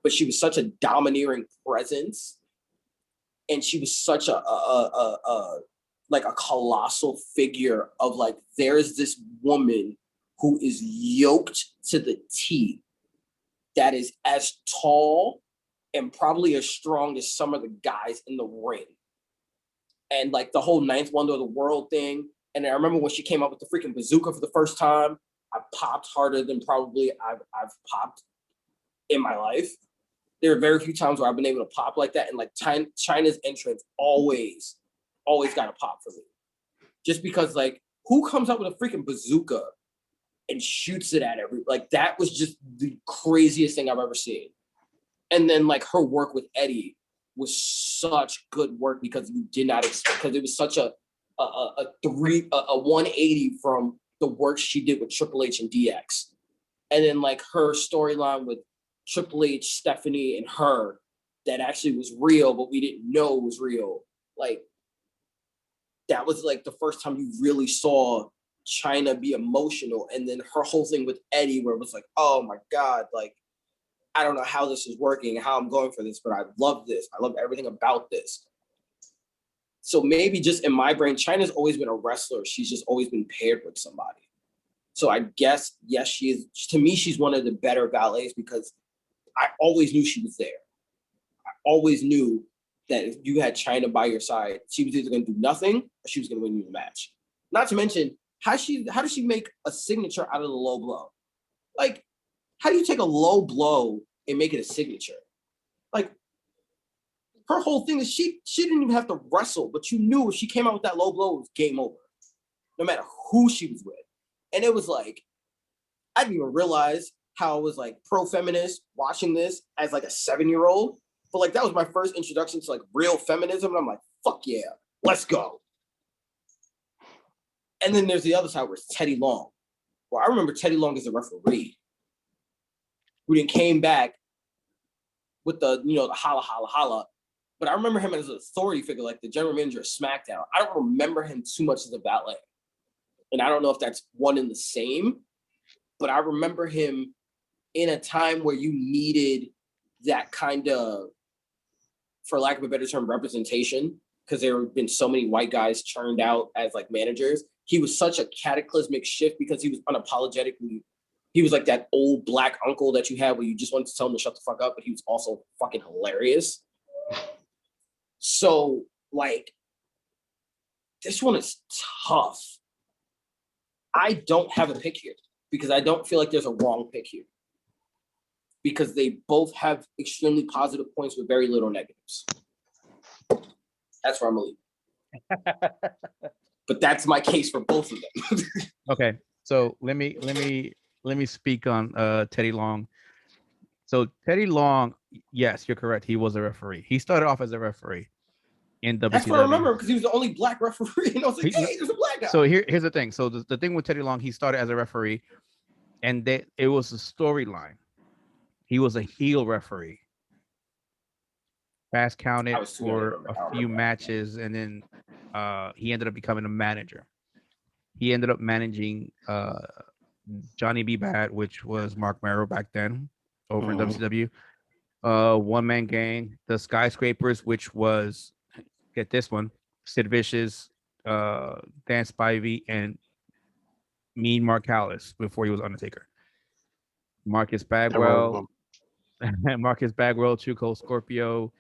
But she was such a domineering presence. And she was such a colossal figure of, like, there's this woman who is yoked to the T that is as tall and probably as strong as some of the guys in the ring. And, like, the whole ninth wonder of the world thing. And I remember when she came up with the freaking bazooka for the first time, I popped harder than probably I've popped in my life. There are very few times where I've been able to pop like that. And, like, China's entrance always got a pop for me. Just because, like, who comes up with a freaking bazooka and shoots it at like, that was just the craziest thing I've ever seen. And then, like, her work with Eddie was such good work because you did not expect, because it was such a 180 from the work she did with Triple H and DX. And then, like, her storyline with Triple H, Stephanie, and her that actually was real, but we didn't know was real. Like, that was, like, the first time you really saw China be emotional. And then her whole thing with Eddie, where it was like, oh my God, like, I don't know how this is working, how I'm going for this, but I love this. I love everything about this. So maybe just in my brain, China's always been a wrestler. She's just always been paired with somebody. So I guess, yes, she is. To me, she's one of the better valets because I always knew she was there. I always knew that if you had China by your side, she was either going to do nothing or she was going to win you the match. Not to mention, how does she make a signature out of the low blow? Like, how do you take a low blow and make it a signature? Like, her whole thing is she didn't even have to wrestle, but you knew if she came out with that low blow, it was game over, no matter who she was with. And it was like, I didn't even realize how I was like pro-feminist watching this as like a 7-year-old. But like, that was my first introduction to like real feminism. And I'm like, fuck yeah, let's go. And then there's the other side where it's Teddy Long. Well, I remember Teddy Long as a referee who then came back with the, the holla, holla, holla. But I remember him as an authority figure, like the general manager of SmackDown. I don't remember him too much as a valet. And I don't know if that's one and the same, but I remember him in a time where you needed that kind of, for lack of a better term, representation, because there have been so many white guys churned out as like managers. He was such a cataclysmic shift because he was unapologetically, he was like that old black uncle that you had where you just wanted to tell him to shut the fuck up, but he was also fucking hilarious. So like, this one is tough. I don't have a pick here because I don't feel like there's a wrong pick here because they both have extremely positive points with very little negatives. That's where I'm gonna leave. But that's my case for both of them. Okay, so let me speak on Teddy Long. So Teddy Long, yes, you're correct. He was a referee. He started off as a referee in WCW. That's what I remember because he was the only black referee. And I was like, hey, there's a black guy. So here's the thing. So the thing with Teddy Long, he started as a referee, and it was a storyline. He was a heel referee. Fast counted for a few matches, and then he ended up becoming a manager. He ended up managing Johnny B. Bad, which was Mark Merrow back then over in WCW. One Man Gang, the Skyscrapers, which was, get this one, Sid Vicious, Dan Spivey, and Mean Mark Callis before he was Undertaker. Marcus Bagwell, True Cold Scorpio,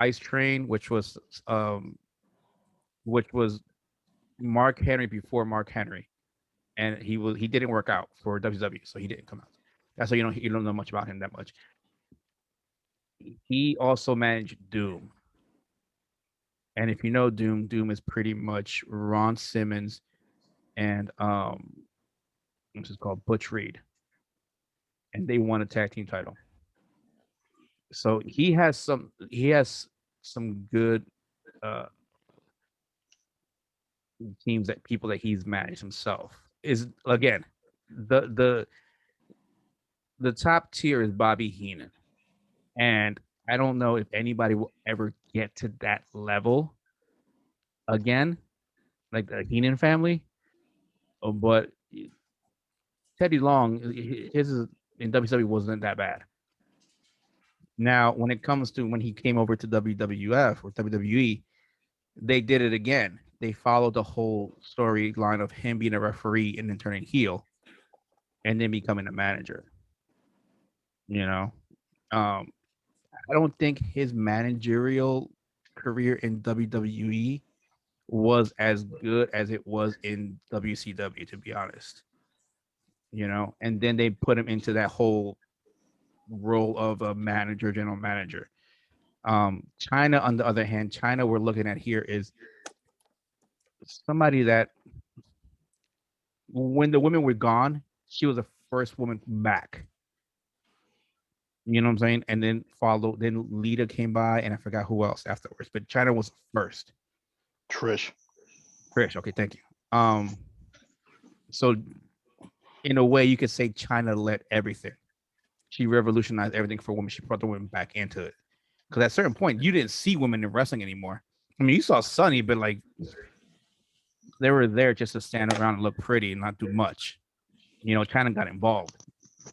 Ice Train, which was Mark Henry before Mark Henry, and he didn't work out for WCW, so he didn't come out. That's why you don't know much about him that much. He also managed Doom, and if you know Doom is pretty much Ron Simmons and this is called Butch Reed, and they won a tag team title. So he has some good teams that people that he's managed himself. Is again the top tier is Bobby Heenan, and I don't know if anybody will ever get to that level again, like the Heenan family. But Teddy Long, his in WCW wasn't that bad. Now, when it comes to when he came over to WWF or WWE, they did it again. They followed the whole storyline of him being a referee and then turning heel and then becoming a manager. I don't think his managerial career in WWE was as good as it was in WCW, to be honest. And then they put him into that whole role of a manager, general manager. China, on the other hand, China we're looking at here is somebody that when the women were gone, she was the first woman back. You know what I'm saying? And then Lita came by, and I forgot who else afterwards. But China was first. Trish. Okay, thank you. So in a way, you could say China led everything. She revolutionized everything for women. She brought the women back into it. Because at a certain point, you didn't see women in wrestling anymore. I mean, you saw Sunny, but like they were there just to stand around and look pretty and not do much. China got involved.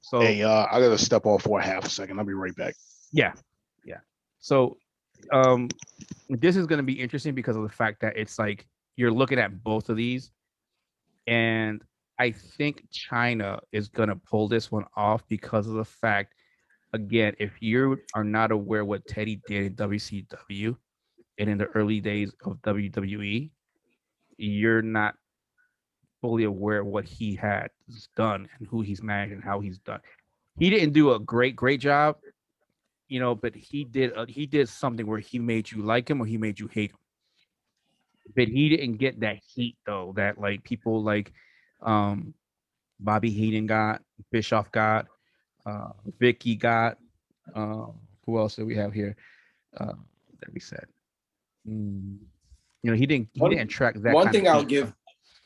So Hey, I gotta step off for a half a second. I'll be right back. yeah. So this is going to be interesting because of the fact that it's like you're looking at both of these, and I think China is going to pull this one off because of the fact, again, if you are not aware what Teddy did in WCW and in the early days of WWE, you're not fully aware of what he had done and who he's managed and how he's done. He didn't do a great job, but he did something where he made you like him or he made you hate him. But he didn't get that heat though that like people like um Bobby Heenan got, Bischoff got, Vicky got. Who else do we have here? That we said. He didn't attract that. One kind thing of I'll heat. give.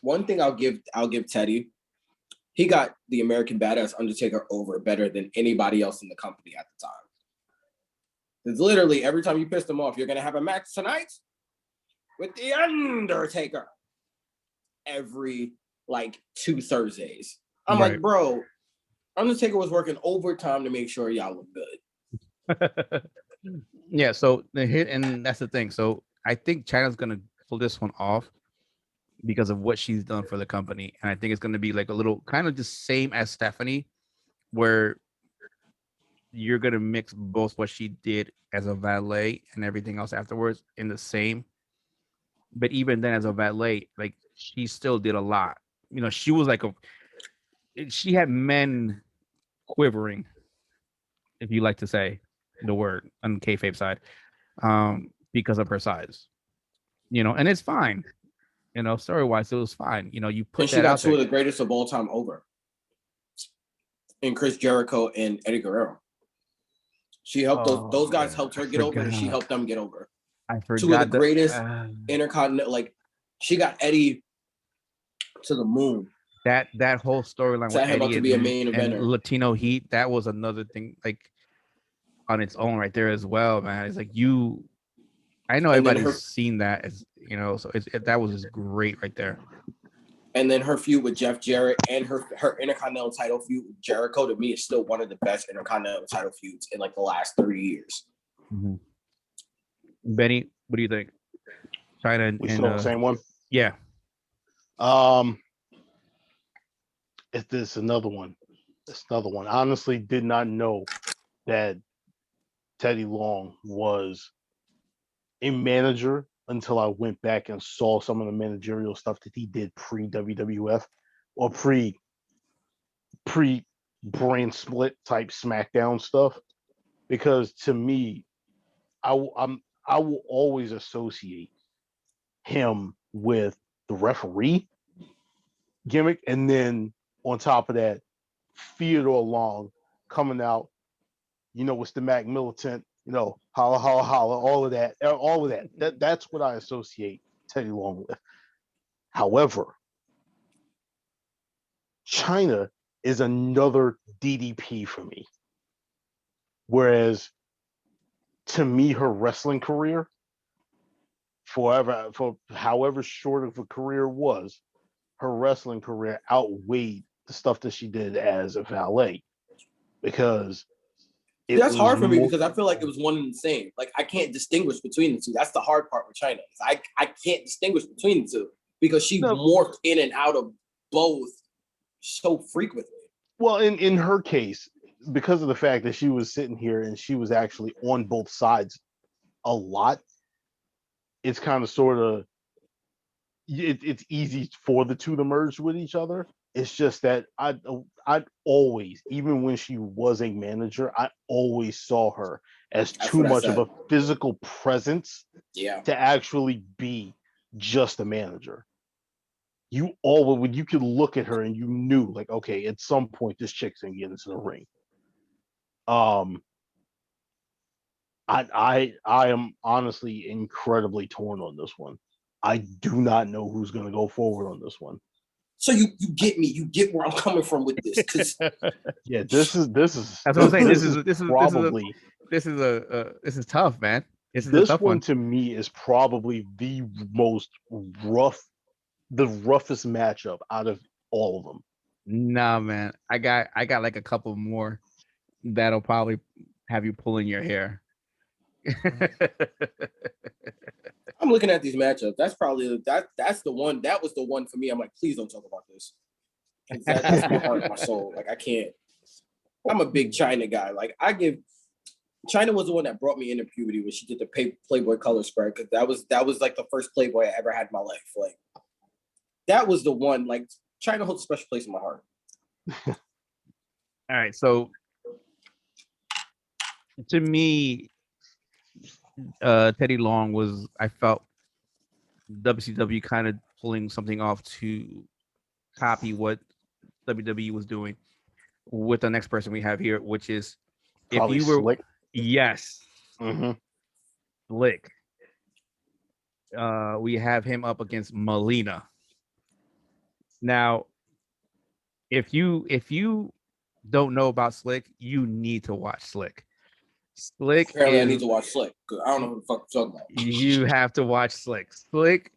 One thing I'll give Teddy. He got the American Badass Undertaker over better than anybody else in the company at the time. It's literally every time you piss him off, you're gonna have a match tonight with the Undertaker. Every like 2 Thursdays. I'm Right. like, bro, Undertaker was working overtime to make sure y'all look good. Yeah. So and that's the thing. So I think China's gonna pull this one off because of what she's done for the company, and I think it's gonna be like a little kind of the same as Stephanie, where you're gonna mix both what she did as a valet and everything else afterwards in the same. But even then, as a valet, like she still did a lot. She was like she had men quivering, if you like to say the word on the kayfabe side, because of her size. And it's fine. Story wise, it was fine. You put And she that got out two there. of the greatest of all time over. And Chris Jericho and Eddie Guerrero. She helped those guys helped her get over, and she helped them get over. I forgot. Two of the greatest intercontinental. Like she got Eddie to the moon. That whole storyline with Set him up Eddie to be a and, main and eventer. Latino Heat, that was another thing, like on its own right there as well, man. It's like I know And then everybody's seen that as so that was just great right there. And then her feud with Jeff Jarrett and her Intercontinental title feud with Jericho, to me, is still one of the best Intercontinental title feuds in like the last 3 years. Mm-hmm. Benny, what do you think? China and We still the same one. Yeah. It's another one. It's another one. I honestly did not know that Teddy Long was a manager until I went back and saw some of the managerial stuff that he did pre WWF or pre brand split type SmackDown stuff. Because to me, I will always associate him with the referee gimmick, and then on top of that, Theodore Long coming out, it's the Mac Militant, holla, holla, holla, all of that. That's what I associate Teddy Long with. However, China is another DDP for me. Whereas, to me, her wrestling career, for however short of a career was, her wrestling career outweighed the stuff that she did as a valet. Because that's hard for me because I feel like it was one and the same. Like I can't distinguish between the two. That's the hard part with China. I can't distinguish between the two because she morphed in and out of both so frequently. Well, in her case, because of the fact that she was sitting here and she was actually on both sides a lot, it's kind of sort of it's easy for the two to merge with each other. It's just that I'd always, even when she was a manager, I always saw her as too much of a physical presence to actually be just a manager. When you could look at her and you knew, like, okay, at some point this chick's gonna get into the ring. I am honestly incredibly torn on this one. I do not know who's gonna go forward on this one. So you get me. You get where I'm coming from with this. Cause yeah, this is that's what I'm saying. This is tough, man. This is a tough one to me is probably the roughest matchup out of all of them. Nah, man. I got like a couple more that'll probably have you pulling your hair. I'm looking at these matchups. That's probably that's the one. That was the one for me. I'm like, please don't talk about this. Because that's my heart and my soul. Like I can't. I'm a big China guy. Like China was the one that brought me into puberty when she did the Playboy color spread, because that was like the first Playboy I ever had in my life. Like that was the one. Like China holds a special place in my heart. All right, so to me, Teddy Long was, I felt, WCW kind of pulling something off to copy what WWE was doing with the next person we have here, which is Probably if you were Slick. yes, Mm-hmm. Slick. We have him up against Melina. Now, if you don't know about Slick, you need to watch Slick. Slick Apparently, I is need to watch Slick because I don't know what the fuck I'm talking about. you have to watch Slick. Slick,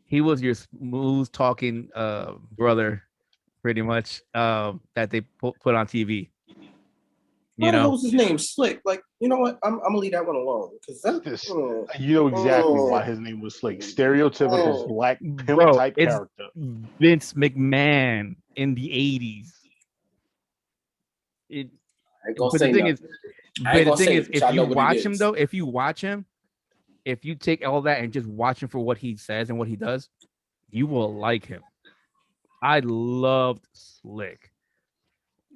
he was your smooth talking brother, pretty much, that they put on TV. What the hell was his name? Slick. Like, you know what? I'm gonna leave that one alone because This, you know exactly why his name was Slick. Stereotypical black pimp type it's character. Vince McMahon in the 80s. I ain't gonna But say the thing nothing. is, I ain't but the gonna thing say is, it, if but I you know what it watch him is. though, if you watch him, if you take all that and just watch him for what he says and what he does, you will like him. I loved Slick.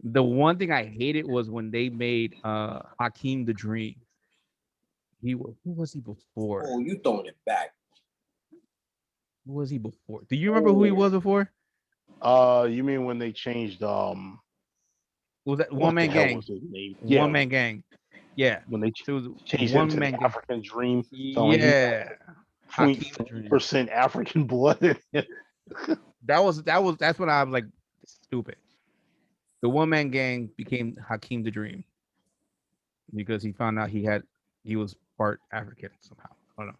The one thing I hated was when they made Hakeem the Dream. Who was he before? Oh, you throwing it back. Who was he before? Do you remember who he was before? You mean when they changed Was that what One the Man hell Gang? was his name? One Man Gang. Yeah. When they So it was changed him One to Man the Gang. African Dream. Yeah. Hakeem the Dream. 0.3% African blood. That's when I was like stupid. The One Man Gang became Hakeem the Dream because he found out he was part African somehow. I don't know.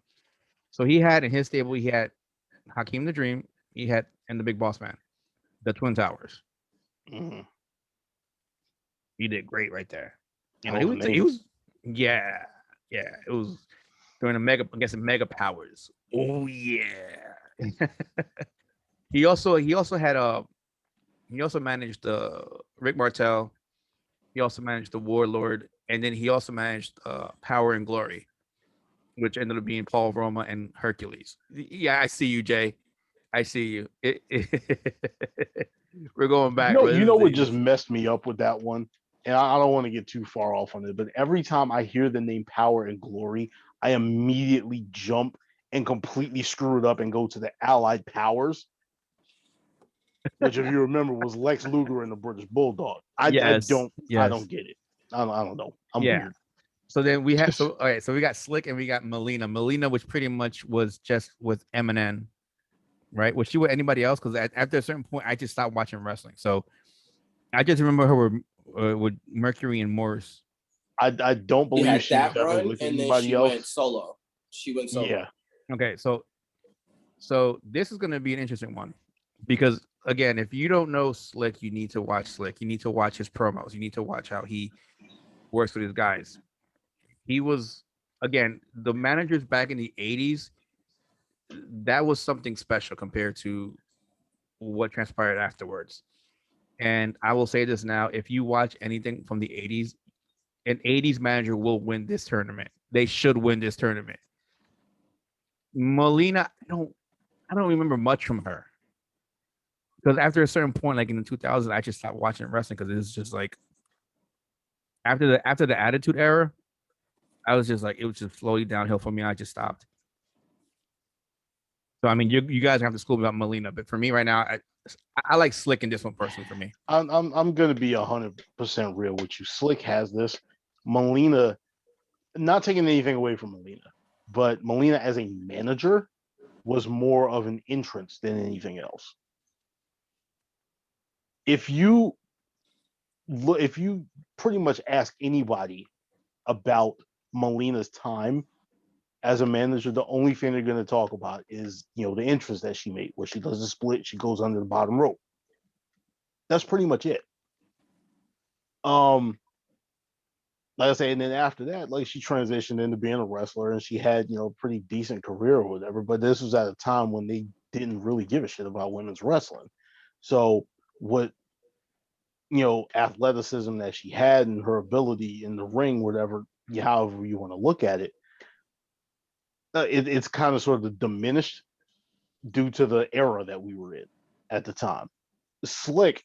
So he had in his stable, he had Hakeem the Dream, he had and the Big Boss Man, the Twin Towers. Mhm. He did great right there. You That know, was he was yeah. It was during the Mega Powers. Oh yeah. he also had he also managed Rick Martel. He also managed the Warlord, and then he also managed Power and Glory, which ended up being Paul Roma and Hercules. Yeah, I see you, Jay. I see you. We're going back. You know what just messed me up with that one? And I don't want to get too far off on it, but every time I hear the name Power and Glory, I immediately jump and completely screw it up and go to the Allied Powers, which, if you remember, was Lex Luger and the British Bulldog. I don't get it. I don't know. I'm weird. So then we have all right. So we got Slick and we got Melina. Melina, which pretty much was just with Eminem, right? Was she with anybody else? Because after a certain point, I just stopped watching wrestling. So I just remember her with Mercury and Morris. I don't believe she was ever with anybody else. Went solo. She went solo. Yeah. Okay, so this is going to be an interesting one because again, if you don't know Slick, you need to watch Slick. You need to watch his promos. You need to watch how he works with his guys. He was, again, the managers back in the 80s. That was something special compared to what transpired afterwards. And I will say this now: if you watch anything from the 80s, an 80s manager will win this tournament. They should win this tournament. Melina, I don't remember much from her because after a certain point, like in the 2000s, I just stopped watching wrestling because it was just like after the Attitude Era, I was just like it was just slowly downhill for me. I just stopped. So I mean, you guys have to school me about Melina, but for me right now, I like Slick in this one personally. For me, I'm gonna be 100% real with you. Slick has this. Melina, not taking anything away from Melina, but Melina as a manager was more of an entrance than anything else. If you pretty much ask anybody about Melina's time as a manager, the only thing they're going to talk about is the entrance that she made, where she does a split, she goes under the bottom rope. That's pretty much it. Like I say, and then after that, like she transitioned into being a wrestler, and she had, a pretty decent career or whatever. But this was at a time when they didn't really give a shit about women's wrestling. So what, athleticism that she had and her ability in the ring, whatever, however you want to look at it, it's kind of sort of diminished due to the era that we were in at the time. Slick,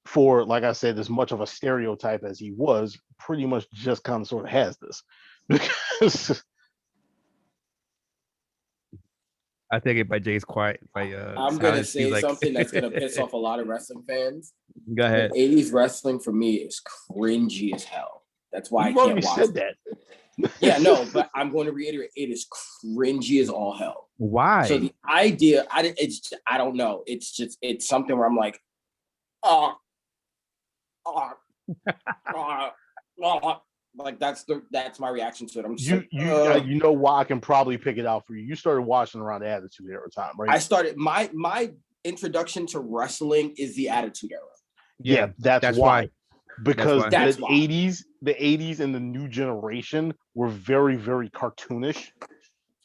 for, like I said, as much of a stereotype as he was, pretty much just kind of sort of has this. Because I take it by Jay's quiet. I'm gonna say something that's gonna piss off a lot of wrestling fans. Go ahead. 80s wrestling for me is cringy as hell. That's why You've I can't watch said it. that. Yeah, no, but I'm going to reiterate, it is cringy as all hell. Why? So the idea, I don't know. It's something where I'm like, like that's my reaction to it. I'm just you know why I can probably pick it out for you. You started watching around the Attitude Era time, right? I started my introduction to wrestling is the Attitude Era. Yeah, that's why. Because That's the why. 80s and the new generation were very, very cartoonish.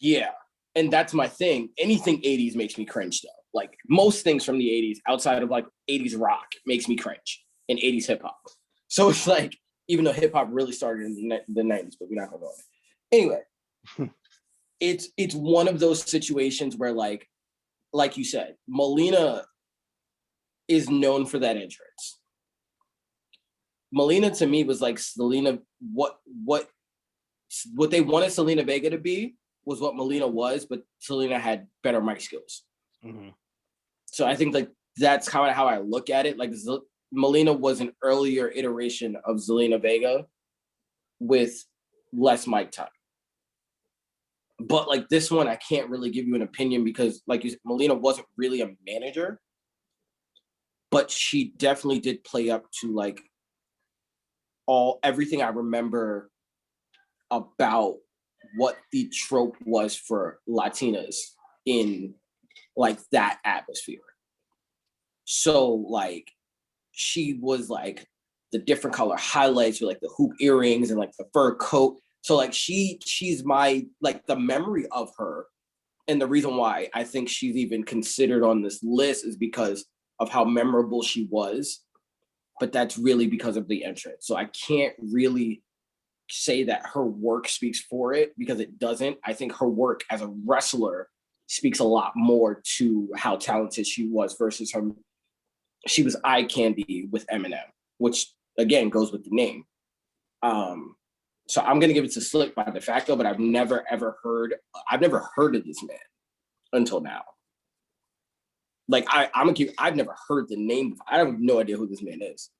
Yeah, and that's my thing. Anything 80s makes me cringe though. Like most things from the 80s, outside of like 80s rock, makes me cringe, and 80s hip hop. So it's like, even though hip hop really started in the 90s, but we're not gonna go there. Anyway, it's one of those situations where like you said, Melina is known for that entrance. Melina to me was like Selena. What they wanted Selena Vega to be was what Melina was, but Selena had better mic skills. Mm-hmm. So I think like that's kind of how I look at it. Like Melina was an earlier iteration of Zelina Vega with less mic time. But like this one, I can't really give you an opinion because like you said, Melina wasn't really a manager, but she definitely did play up to like everything I remember about what the trope was for Latinas in like that atmosphere. So like she was like the different color highlights with like the hoop earrings and like the fur coat. So like she's my like the memory of her, and the reason why I think she's even considered on this list is because of how memorable she was. But that's really because of the entrance. So I can't really say that her work speaks for it because it doesn't. I think her work as a wrestler speaks a lot more to how talented she was versus her. She was eye candy with Eminem, which again goes with the name. So I'm gonna give it to Slick by de facto, but I've never heard of this man until now. Like I've never heard the name. I have no idea who this man is.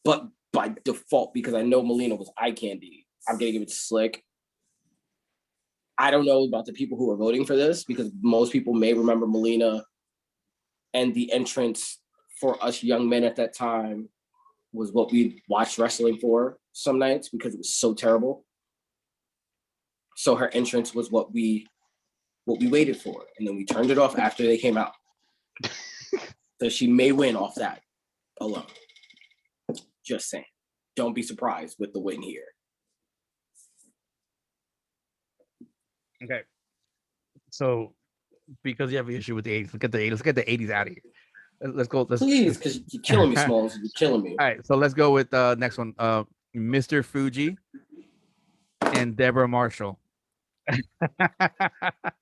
But by default, because I know Melina was eye candy, I'm gonna give it to Slick. I don't know about the people who are voting for this because most people may remember Melina and the entrance for us young men at that time was what we watched wrestling for some nights because it was so terrible. So her entrance was what we waited for, and then we turned it off after they came out. So she may win off that alone. Just saying. Don't be surprised with the win here. Okay. So because you have an issue with the 80s, look at the 80s. Let's get the 80s out of here. Let's go. Please, because you're killing me, Smalls. You're killing me. All right. So let's go with next one. Mr. Fuji and Deborah Marshall.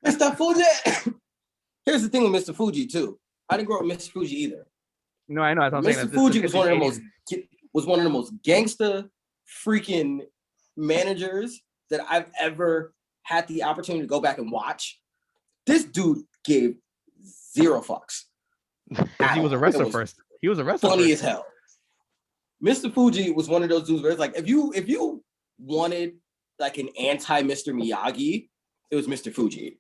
Mr. Fuji. Here's the thing with Mr. Fuji too. I didn't grow up with Mr. Fuji either. No, I know. Mr. Fuji was one of the most gangster freaking managers that I've ever had the opportunity to go back and watch. This dude gave zero fucks. He was a wrestler first. He was a wrestler. Funny as hell. Mr. Fuji was one of those dudes where it's like if you wanted like an anti-Mr. Miyagi, it was Mr. Fuji.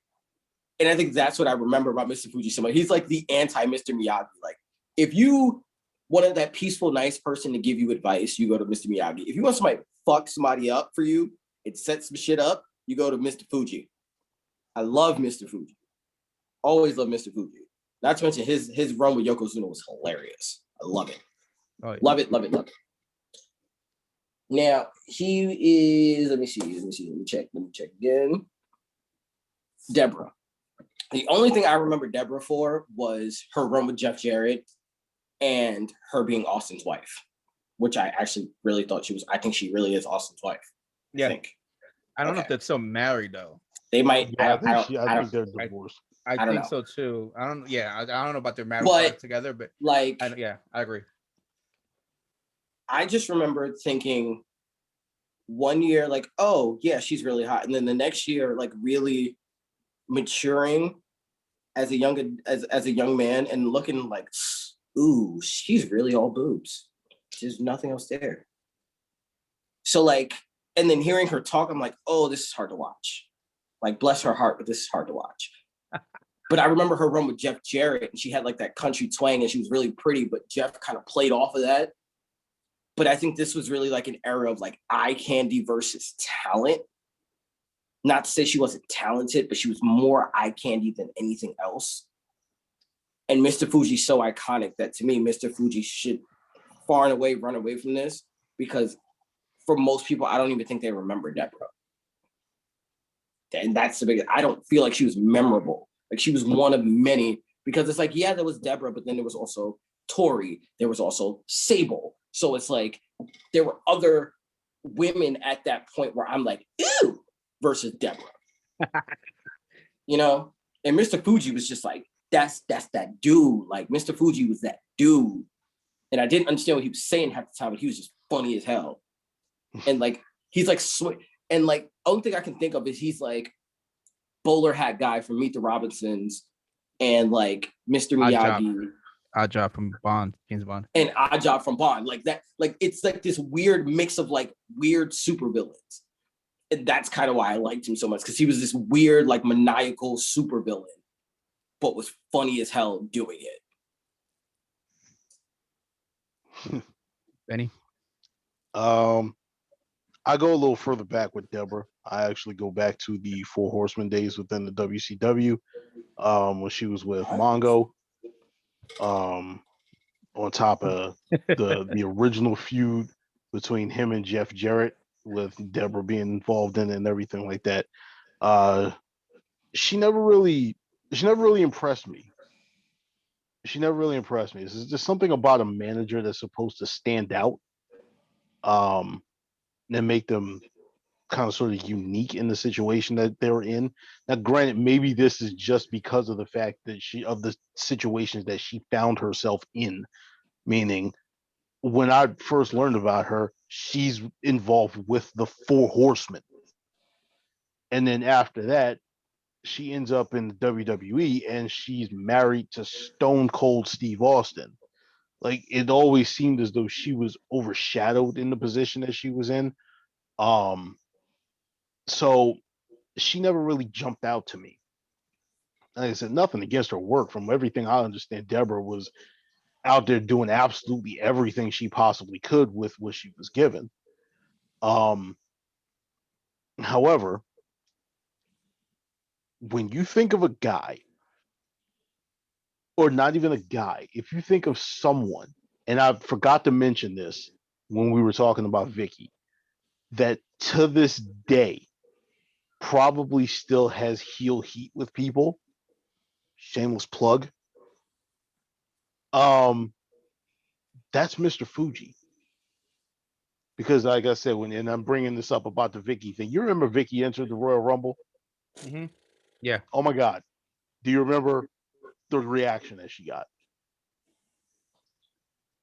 And I think that's what I remember about Mr. Fuji so much. He's like the anti-Mr. Miyagi. Like if you wanted that peaceful, nice person to give you advice, you go to Mr. Miyagi. If you want somebody to fuck somebody up for you and set some shit up, you go to Mr. Fuji. I love Mr. Fuji. Always love Mr. Fuji. Not to mention his run with Yokozuna was hilarious. I love it. Oh, yeah. Love it. Now, he is, let me check again. Deborah. The only thing I remember Deborah for was her run with Jeff Jarrett and her being Austin's wife, which I actually really thought she was. I think she really is Austin's wife. Yeah. I don't know if they're still married though. They might. Yeah, I think they're divorced. I don't think know. so too. I don't know about their marriage But, together, but like, I agree. I just remember thinking one year, like, oh yeah, she's really hot, and then the next year, like, really maturing as a young man and looking like, ooh, she's really all boobs. There's nothing else there. So, like, and then hearing her talk, I'm like, oh, this is hard to watch. Like, bless her heart, but this is hard to watch. But I remember her run with Jeff Jarrett, and she had like that country twang, and she was really pretty, but Jeff kind of played off of that. But I think this was really like an era of like eye candy versus talent. Not to say she wasn't talented, but she was more eye candy than anything else. And Mr. Fuji's so iconic that to me, Mr. Fuji should far and away run away from this, because for most people, I don't even think they remember Deborah. And that's the biggest. I don't feel like she was memorable. Like, she was one of many, because it's like, yeah, there was Deborah, but then there was also Tori. There was also Sable. So it's like, there were other women at that point where I'm like, ew, versus Deborah. You know? And Mr. Fuji was just like, that's that dude. Like, Mr. Fuji was that dude. And I didn't understand what he was saying half the time, but he was just funny as hell. And like, he's like, and like, only thing I can think of is he's like bowler hat guy from Meet the Robinsons and like Mr. Miyagi. Odd Job from Bond, James Bond. And Odd Job from Bond. Like that, like, it's like this weird mix of like weird supervillains. And that's kind of why I liked him so much, because he was this weird, like, maniacal supervillain, but was funny as hell doing it. Benny? I go a little further back with Deborah. I actually go back to the Four Horsemen days within the WCW, when she was with Mongo. On top of the original feud between him and Jeff Jarrett, with Deborah being involved in it and everything like that. She never really impressed me. There's just something about a manager that's supposed to stand out, and make them kind of sort of unique in the situation that they're in. Now, granted, maybe this is just because of the fact that the situations that she found herself in, meaning when I first learned about her, she's involved with the Four Horsemen. And then after that, she ends up in the WWE and she's married to Stone Cold Steve Austin. Like, it always seemed as though she was overshadowed in the position that she was in. So she never really jumped out to me. Like I said, nothing against her work. From everything I understand, Deborah was out there doing absolutely everything she possibly could with what she was given. However, when you think of a guy, or not even a guy, if you think of someone, and I forgot to mention this when we were talking about Vicky, that to this day probably still has heel heat with people. Shameless plug. That's Mr. Fuji. Because, like I said, and I'm bringing this up about the Vicky thing. You remember Vicky entered the Royal Rumble? Mm-hmm. Yeah. Oh my God. Do you remember the reaction that she got?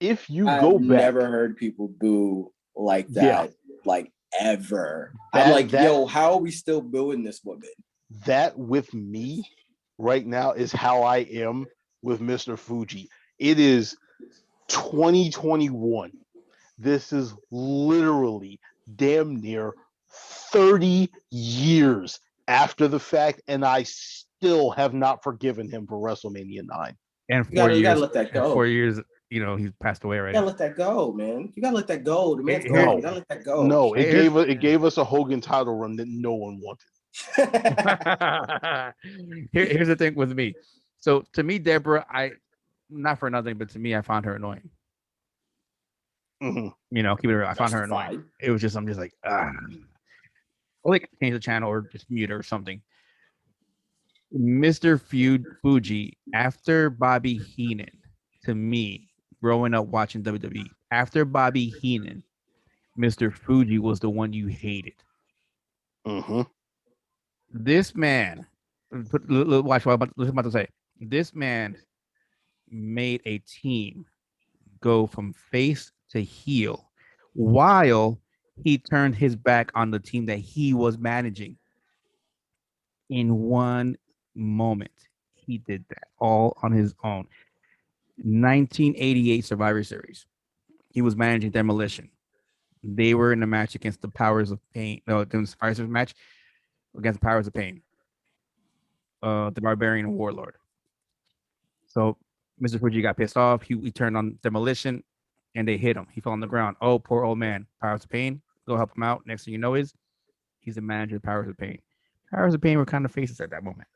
If you go back, never heard people boo like that, like, ever. I'm like, yo, how are we still booing this woman? That, with me right now, is how I am with Mr. Fuji. It is 2021. This is literally damn near 30 years after the fact, and I still have not forgiven him for WrestleMania 9. And 4 years. You gotta let that go. 4 years, he's passed away already. You gotta let that go, man. You gotta let that go. The man's gone. You gotta let that go. No, it gave us a Hogan title run that no one wanted. Here's the thing with me. So to me, Deborah, not for nothing, but to me, I found her annoying. Mhm. You know, keep it real. I found her annoying. Justified. It was just, I'm just like, Or like change the channel or just mute her or something. Mr. Fuji, after Bobby Heenan, to me, growing up watching WWE, after Bobby Heenan, Mr. Fuji was the one you hated. Mhm. This man, watch what I'm about to say. This man made a team go from face to heel while he turned his back on the team that he was managing. In one moment, he did that all on his own. 1988 Survivor Series. He was managing Demolition. They were in a match against the Powers of Pain. No, the Survivor Series match against the Powers of Pain. The Barbarian and Warlord. So Mr. Fuji got pissed off. He turned on Demolition, and they hit him. He fell on the ground. Oh, poor old man. Powers of Pain. Go help him out. Next thing you know is he's the manager of Powers of Pain. Powers of Pain were kind of faces at that moment.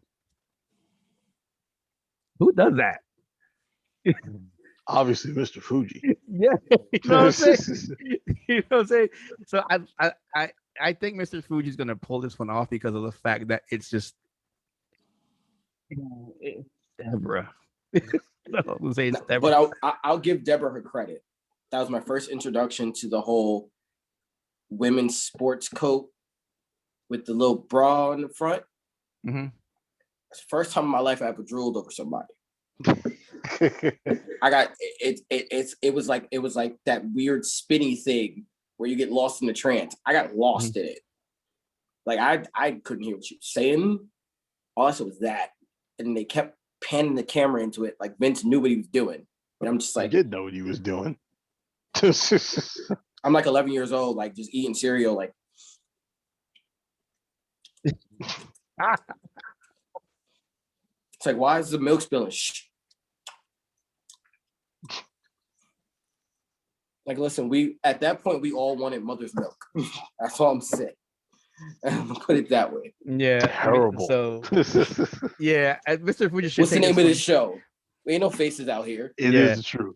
Who does that? Obviously, Mr. Fuji. Yeah, you know what I'm saying. You know what I'm saying. So I think Mr. Fuji's gonna pull this one off because of the fact that it's just it's Deborah. I'm say it's Deborah. But I'll give Deborah her credit. That was my first introduction to the whole women's sports coat with the little bra in the front. Mm-hmm. It's the first time in my life I ever drooled over somebody. I got it. It was like that weird spinny thing where you get lost in the trance. I got lost in it. Like I couldn't hear what she was saying. All I said was that, and they kept panning the camera into it like Vince knew what he was doing. And I'm just like, I did know what he was doing. I'm like 11 years old, like just eating cereal, like. It's like, why is the milk spilling? Shh. Like, listen, at that point we all wanted mother's milk. That's all I'm saying. I'm gonna put it that way. Yeah, terrible. Yeah, Mr. Fuji should. What's the name of this show? We ain't no faces out here. It is the truth.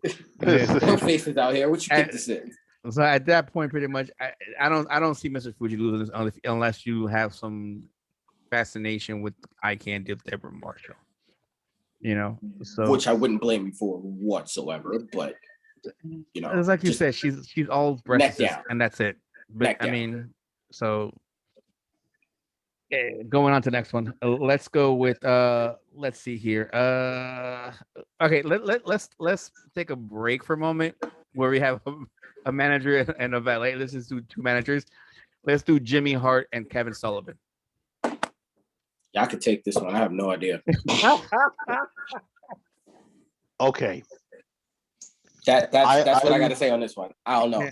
No faces out here. What you think this is? So at that point, pretty much, I don't see Mr. Fuji losing unless you have some fascination with I Can't Deal with Deborah Marshall. You know, so which I wouldn't blame you for whatsoever, but you know, it's like you said, she's all breasts and that's it. But I mean, so going on to the next one. Let's go with let's see here. Okay, let's take a break for a moment where we have a manager and a valet. Let's just do two managers. Let's do Jimmy Hart and Kevin Sullivan. Y'all could take this one. I have no idea. Okay. That's what I got to say on this one. I don't know.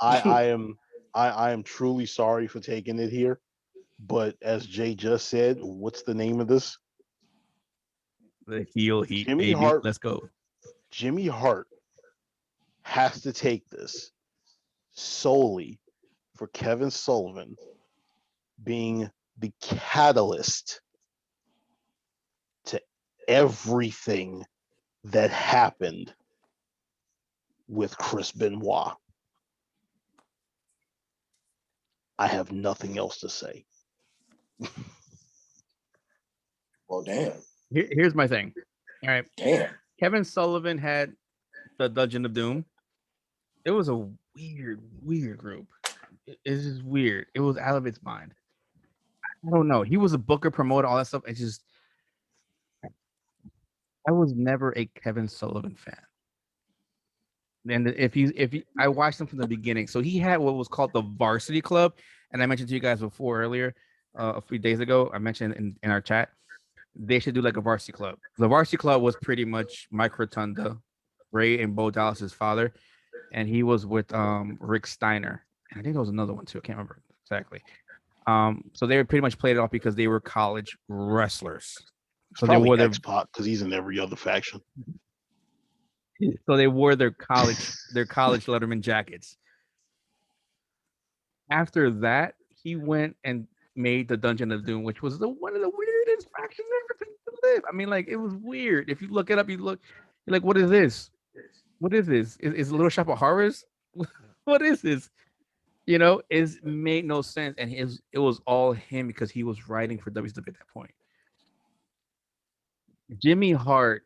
Yeah. I am truly sorry for taking it here, but as Jay just said, what's the name of this? The heel heat. Jimmy baby. Hart. Let's go. Jimmy Hart has to take this solely for Kevin Sullivan being the catalyst to everything that happened with Chris Benoit. I have nothing else to say. Well, damn. Here's my thing. All right. Damn. Kevin Sullivan had the Dungeon of Doom. It was a weird group. It's just weird. It was out of its mind. I don't know. He was a booker, promoter, all that stuff. It's just, I was never a Kevin Sullivan fan. And I watched him from the beginning. So he had what was called the Varsity Club, and I mentioned to you guys before earlier, a few days ago. I mentioned in our chat, they should do like a Varsity Club. The Varsity Club was pretty much Mike Rotunda, Ray and Bo Dallas's father, and he was with Rick Steiner, and I think there was another one too. I can't remember exactly. So they pretty much played it off because they were college wrestlers. So they wore their X-Pac because he's in every other faction. So they wore their college Letterman jackets. After that, he went and made the Dungeon of Doom, which was one of the weirdest factions ever to live. I mean, like, it was weird. If you look it up, you're like, what is this? What is this? Is Little Shop of Horrors? what is this? You know, it made no sense, and it was all him because he was writing for WCW at that point. Jimmy Hart,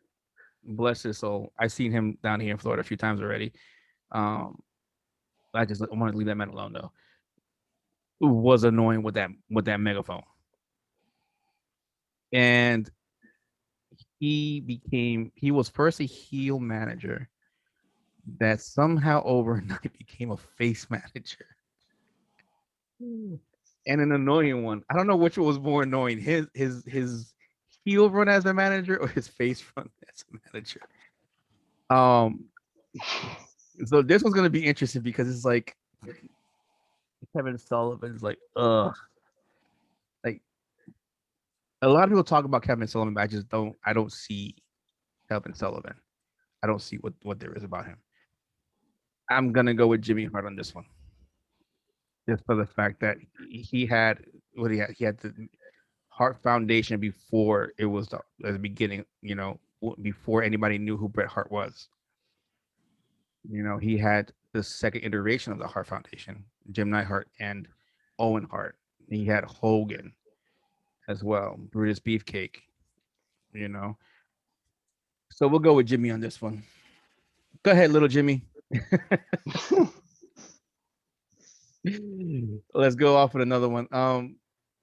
bless his soul. I've seen him down here in Florida a few times already. Um, I want to leave that man alone though. Was annoying with that megaphone, and he was first a heel manager that somehow overnight became a face manager. And an annoying one. I don't know which one was more annoying, his heel run as a manager or his face run as a manager. So this one's gonna be interesting because it's like Kevin Sullivan's like, like a lot of people talk about Kevin Sullivan, but I don't see Kevin Sullivan. I don't see what there is about him. I'm gonna go with Jimmy Hart on this one, just for the fact that he had what he had the Hart Foundation before it was the beginning. You know, before anybody knew who Bret Hart was. You know, he had the second iteration of the Hart Foundation, Jim Neidhart and Owen Hart. He had Hogan as well, Brutus Beefcake. You know, so we'll go with Jimmy on this one. Go ahead, little Jimmy. Let's go off with another one.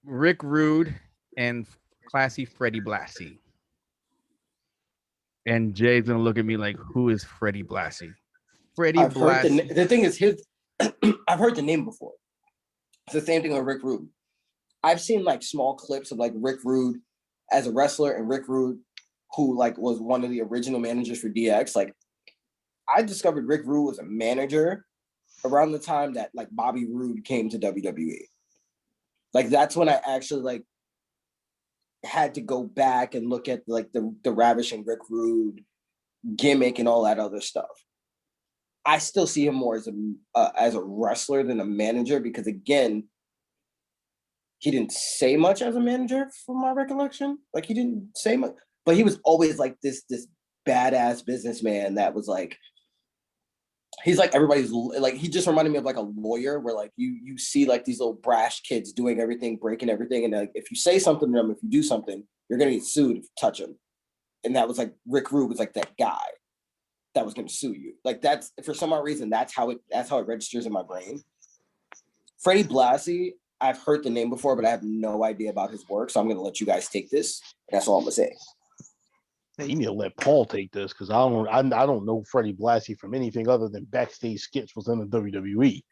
Rick Rude and classy Freddie Blassie. And Jay's gonna look at me like, who is Freddie Blassie? Freddie Blassie. The thing is, I've heard the name before. It's the same thing with Rick Rude. I've seen like small clips of like Rick Rude as a wrestler and Rick Rude, who like was one of the original managers for DX. Like, I discovered Rick Rude was a manager around the time that like Bobby Roode came to WWE. Like, that's when I actually like had to go back and look at like the Ravishing Rick Rude gimmick and all that other stuff. I still see him more as a wrestler than a manager because, again, he didn't say much as a manager from my recollection. Like, he didn't say much, but he was always like this badass businessman that was like, he's like everybody's, like, he just reminded me of like a lawyer where like you see like these little brash kids doing everything, breaking everything. And like, if you say something to them, if you do something, you're going to get sued if you touch them. And that was like, Rick Rude was like that guy that was going to sue you. Like, that's, for some odd reason, that's how it registers in my brain. Freddie Blassie, I've heard the name before, but I have no idea about his work. So I'm going to let you guys take this. That's all I'm going to say. Hey, you need to let Paul take this because I don't know Freddie Blassie from anything other than backstage skits within the WWE.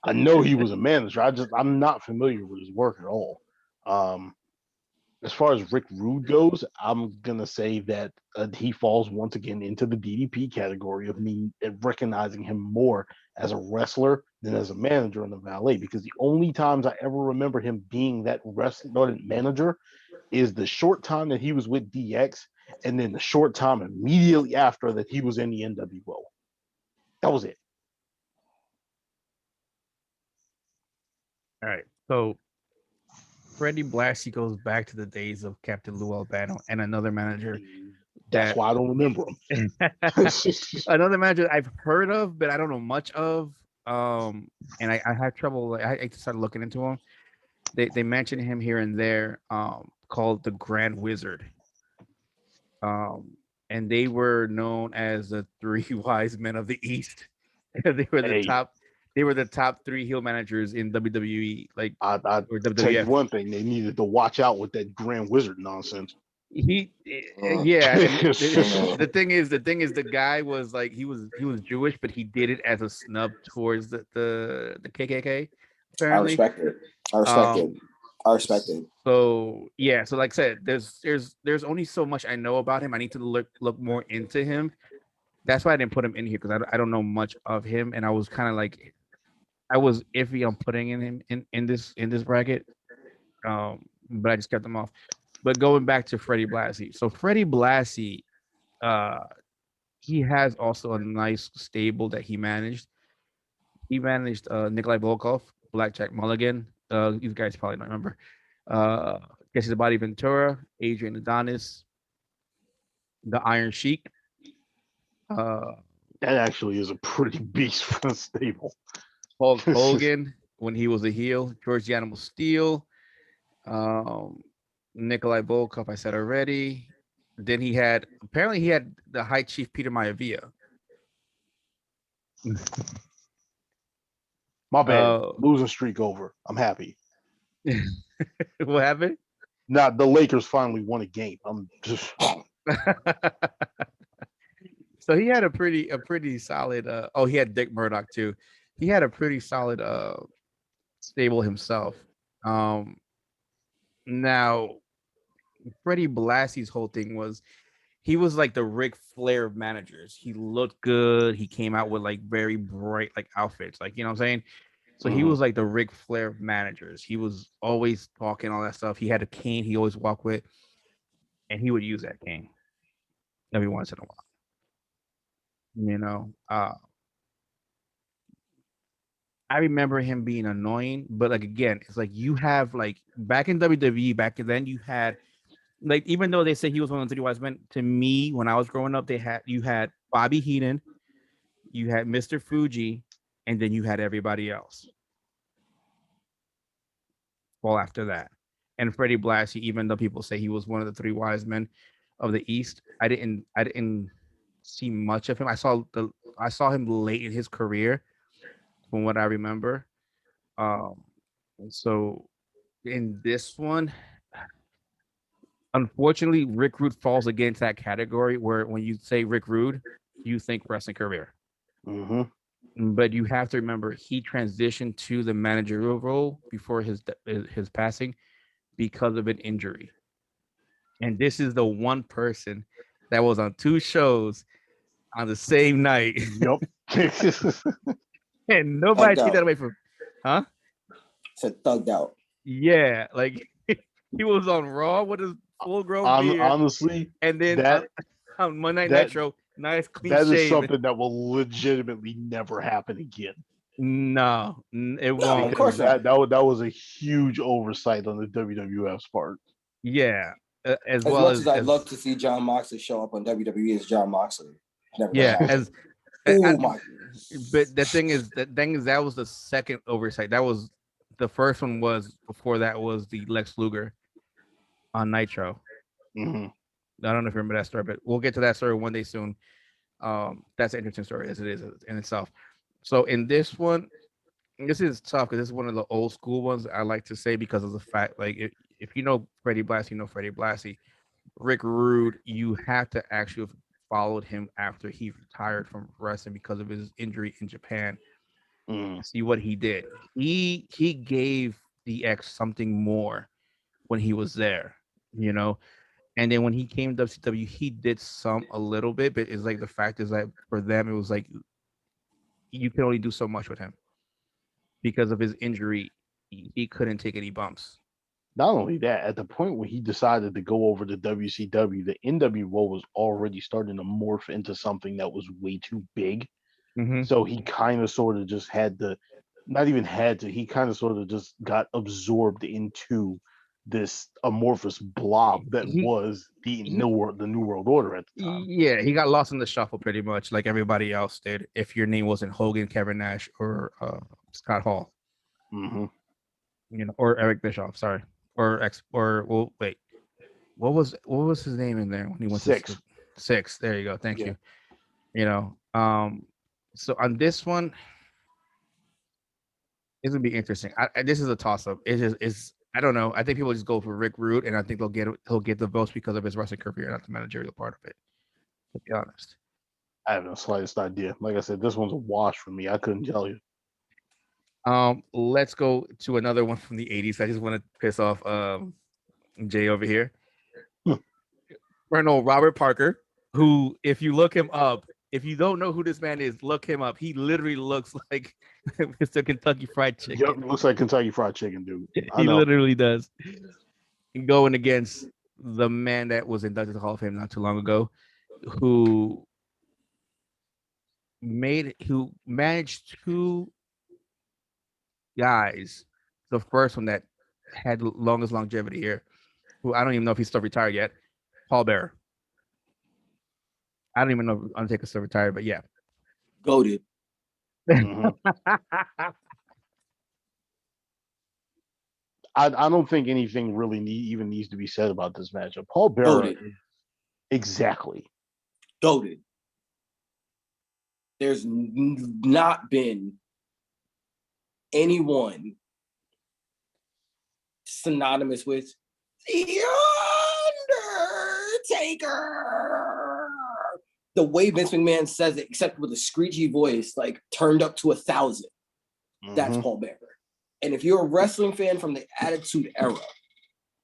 I know he was a manager. I'm not familiar with his work at all. As far as Rick Rude goes, I'm gonna say that he falls once again into the DDP category of me recognizing him more as a wrestler than as a manager in the Valet, because the only times I ever remember him being that wrestler manager is the short time that he was with DX, and then the short time immediately after that he was in the NWO. That was it. All right, so Freddie Blassie goes back to the days of Captain Lou Albano and another manager. That's why I don't remember him. Another manager I've heard of, but I don't know much of. And I had trouble. I started looking into him. They mentioned him here and there. Called the Grand Wizard. And they were known as the three wise men of the East. They were the top. They were the top three heel managers in WWE. Like, I tell you one thing, they needed to watch out with that Grand Wizard nonsense. The thing is, the guy was like, he was Jewish, but he did it as a snub towards the KKK. Apparently. I respect it. So yeah, so like I said, there's only so much I know about him. I need to look more into him. That's why I didn't put him in here, because I don't know much of him, and I was kind of like, I was iffy on putting him in this bracket, but I just kept him off. But going back to Freddie Blassie, so Freddie Blassie, he has also a nice stable that he managed. He managed Nikolai Volkov, Blackjack Mulligan. You guys probably don't remember. Jesse the Body Ventura, Adrian Adonis, the Iron Sheik, That actually is a pretty beast for the stable. Hulk Hogan when he was a heel, George the Animal Steel, Nikolai Volkov, I said already. Then he had the High Chief Peter Maivia. My bad. Losing streak over. I'm happy. What happened? Now the Lakers finally won a game. I'm just So he had a pretty solid he had Dick Murdoch too. He had a pretty solid stable himself. Now Freddie Blassie's whole thing was he was like the Ric Flair of managers. He looked good. He came out with like very bright like outfits, like you know what I'm saying. So he was like the Ric Flair of managers. He was always talking all that stuff. He had a cane he always walked with, and he would use that cane every once in a while. You know, I remember him being annoying, but like again, it's like you have like back in WWE back then you had like even though they say he was one of the three wise men, to me when I was growing up, you had Bobby Heenan, you had Mr. Fuji, and then you had everybody else. Well, after that, and Freddie Blassie, even though people say he was one of the three wise men of the East, I didn't see much of him. I saw him late in his career, from what I remember. Um, so in this one, unfortunately, Rick Rude falls against that category where when you say Rick Rude, you think wrestling career. But you have to remember he transitioned to the managerial role before his passing because of an injury. And this is the one person that was on two shows on the same night. Yep. And nobody took that away from, huh? Said thugged out. Yeah, like he was on Raw with his full grown beard. Honestly, and then on Monday Night Nitro, nice clean that shave. is something that will legitimately never happen again. No, it won't. Of course not. That was a huge oversight on the WWF's part. Yeah, as much as I'd love to see John Moxley show up on WWE as John Moxley. My. But the thing is that was the second oversight. That was the first one. Was before that was the Lex Luger on Nitro. I don't know if you remember that story, but we'll get to that story one day soon. That's an interesting story as it is in itself. So in this one, this is tough because this is one of the old school ones I like to say because of the fact, like if you know Freddie Blassie, you know Freddie Blassie. Rick Rude, you have to actually have followed him after he retired from wrestling because of his injury in Japan. See what he did. He gave DX something more when he was there, you know. And then when he came to WCW, he did a little bit, but it's like the fact is that for them, it was like you can only do so much with him because of his injury. He couldn't take any bumps. Not only that, at the point when he decided to go over to WCW, the NWO was already starting to morph into something that was way too big. So he kind of sort of just had to, not even had to, he kind of sort of just got absorbed into this amorphous blob that was the New World Order at the time. Yeah, he got lost in the shuffle pretty much like everybody else did. If your name wasn't Hogan, Kevin Nash, or Scott Hall, you know, or Eric Bischoff, sorry, well, wait, what was his name in there when he went to Six? There you go. Thank you. You know, so on this one, it's gonna be interesting. This is a toss up. It's I don't know. I think people just go for Rick Rude, and I think he'll get the votes because of his wrestling career, not the managerial part of it. To be honest, I have no slightest idea. Like I said, this one's a wash for me. I couldn't tell you. Let's go to another one from the 80s. I just want to piss off Jay over here. Colonel Robert Parker, who, if you look him up, if you don't know who this man is, look him up. He literally looks like Mr. Kentucky Fried Chicken. Yep, looks like Kentucky Fried Chicken, dude. He literally does. Going against the man that was inducted to the Hall of Fame not too long ago, who managed two guys. The first one that had longest longevity here, who I don't even know if he's still retired yet, Paul Bearer. I don't even know if Undertaker's still retired, but yeah. Goated. Mhm. I don't think anything really even needs to be said about this matchup. Paul Bearer Goated. is exactly. Goated. There's not been anyone synonymous with the Undertaker. The way Vince McMahon says it, except with a screechy voice, like turned up to 1,000. That's Mhm. Paul Bearer. And if you're a wrestling fan from the Attitude Era,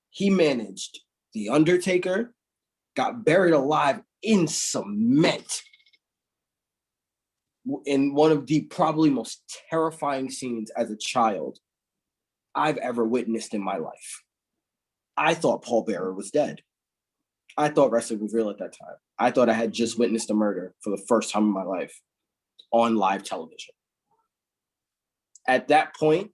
he managed the Undertaker, got buried alive in cement in one of the probably most terrifying scenes as a child I've ever witnessed in my life. I thought Paul Bearer was dead. I thought wrestling was real at that time. I thought I had just witnessed a murder for the first time in my life on live television. At that point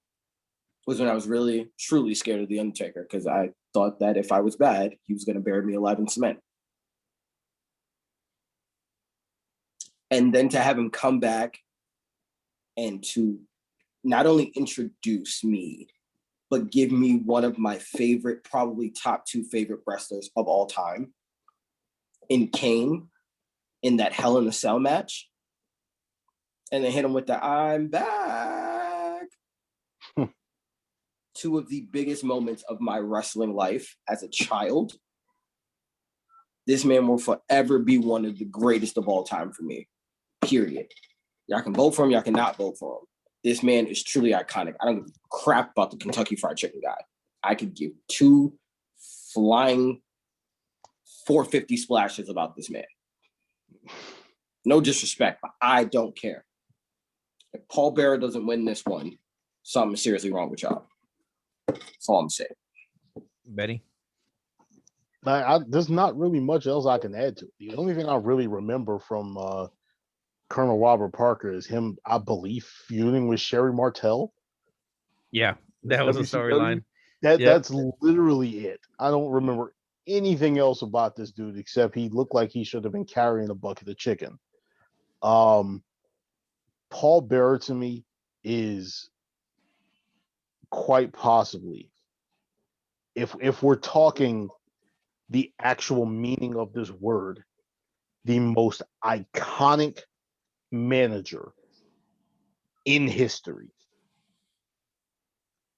was when I was really, truly scared of The Undertaker, because I thought that if I was bad, he was going to bury me alive in cement. And then to have him come back and to not only introduce me, but give me one of my favorite, probably top 2 favorite wrestlers of all time in Kane in that Hell in a Cell match. And then hit him with the I'm back. 2 of the biggest moments of my wrestling life as a child. This man will forever be one of the greatest of all time for me. Period. Y'all can vote for him, y'all cannot vote for him. This man is truly iconic. I don't give a crap about the Kentucky Fried Chicken guy. I could give 2 flying 450 splashes about this man. No disrespect, but I don't care. If Paul Bearer doesn't win this one, something's seriously wrong with y'all. That's all I'm saying. Betty? There's not really much else I can add to it. The only thing I really remember from Colonel Robert Parker is him, I believe, feuding with Sherry Martel. Yeah, that was a WCW. storyline. That's literally it. I don't remember anything else about this dude except he looked like he should have been carrying a bucket of chicken. Paul Bearer to me is quite possibly, if we're talking the actual meaning of this word, the most iconic manager in history.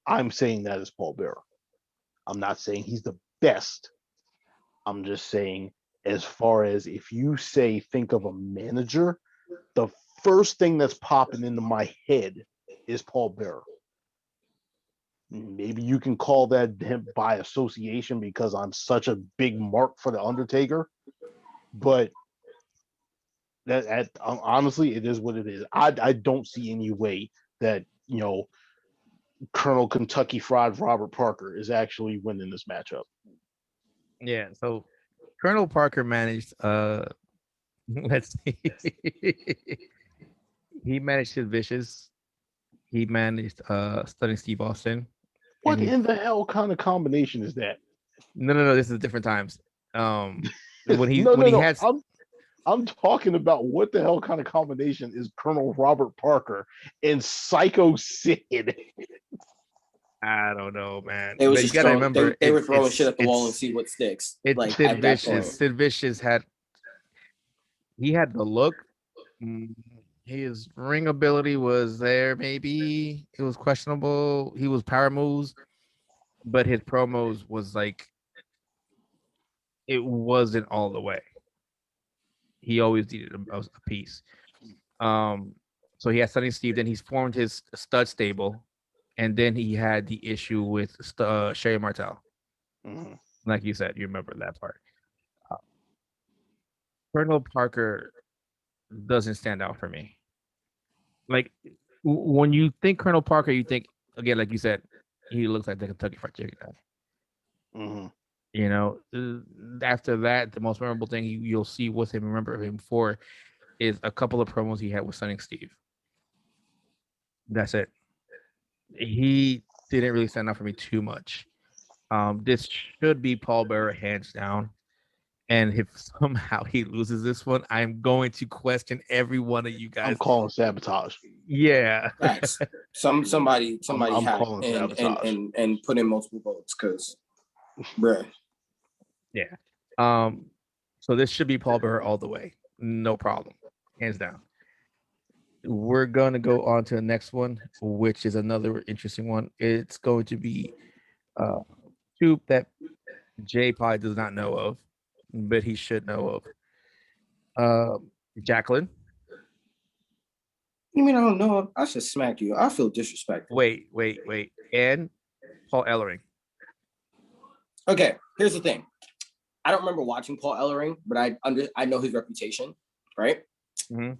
I'm saying that is Paul Bearer. I'm not saying he's the best. I'm just saying, as far as if you say think of a manager, the first thing that's popping into my head is Paul Bearer. Maybe you can call that him by association because I'm such a big mark for the Undertaker, but that honestly, it is what it is. I don't see any way that Colonel Kentucky Fried Robert Parker is actually winning this matchup. Yeah, so Colonel Parker managed let's see. He managed Sid Vicious. He managed Stunning Steve Austin. What in the hell kind of combination is that? No, this is different times. When he no. had I'm talking about what the hell kind of combination is Colonel Robert Parker and Psycho Sid. I don't know, man. They was But you just gotta remember, they were throwing shit at the wall and see what sticks. It's like Sid at that point. Vicious. Sid Vicious had the look. His ring ability was there. Maybe it was questionable. He was power moves, but his promos was like it wasn't all the way. He always needed a piece. So he had Sonny Steve. Then he's formed his stud stable, and then he had the issue with Sherry Martel. Mm-hmm. Like you said, you remember that part. Colonel Parker doesn't stand out for me. Like when you think Colonel Parker, you think again, like you said, he looks like the Kentucky Fried Chicken guy. Mm-hmm. After that, the most memorable thing you'll see with him, remember him for, is a couple of promos he had with Sonny Steve. That's it. He didn't really stand out for me too much. This should be Paul Bearer hands down. And if somehow he loses this one, I'm going to question every one of you I'm guys. calling sabotage. Yeah. Facts. Somebody I'm hack calling sabotage. and put in multiple votes because, bruh. Yeah. So this should be Paul Bearer all the way. No problem. Hands down. We're going to go on to the next one, which is another interesting one. It's going to be two that Jay probably does not know of, but he should know of. Jacqueline. You mean I don't know? I should smack you. I feel disrespected. Wait. And Paul Ellering. Okay, here's the thing. I don't remember watching Paul Ellering, but I know his reputation, right? Mm-hmm.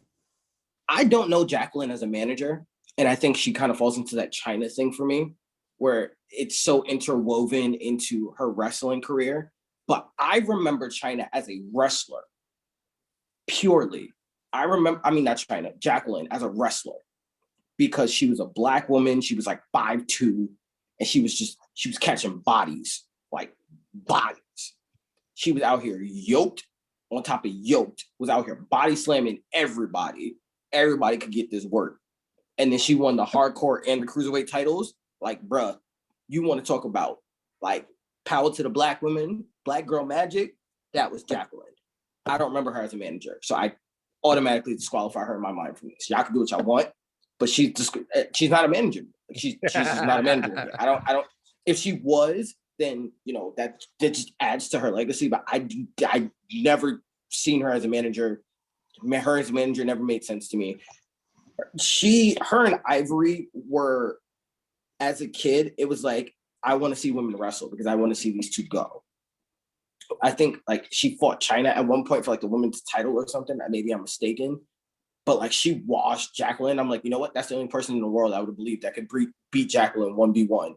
I don't know Jacqueline as a manager, and I think she kind of falls into that China thing for me, where it's so interwoven into her wrestling career. But I remember China as a wrestler, purely. Not China, Jacqueline as a wrestler, because she was a Black woman. She was like 5'2", and she was catching bodies, like bodies. She was out here yoked on top of yoked, was out here body slamming everybody. Everybody could get this work. And then she won the hardcore and the cruiserweight titles. Like, bruh, you want to talk about like power to the Black women, Black girl magic? That was Jacqueline. I don't remember her as a manager. So I automatically disqualify her in my mind from this. Y'all can do what y'all want, but she's not a manager. She's just not a manager. I don't. If she was, then that just adds to her legacy. But I never seen her as a manager. Her as a manager never made sense to me. Her and Ivory were, as a kid, it was like, I want to see women wrestle because I want to see these two go. I think like she fought China at one point for like the women's title or something. Maybe I'm mistaken. But like she washed Jacqueline. I'm like, you know what? That's the only person in the world I would have believed that could beat Jacqueline 1v1.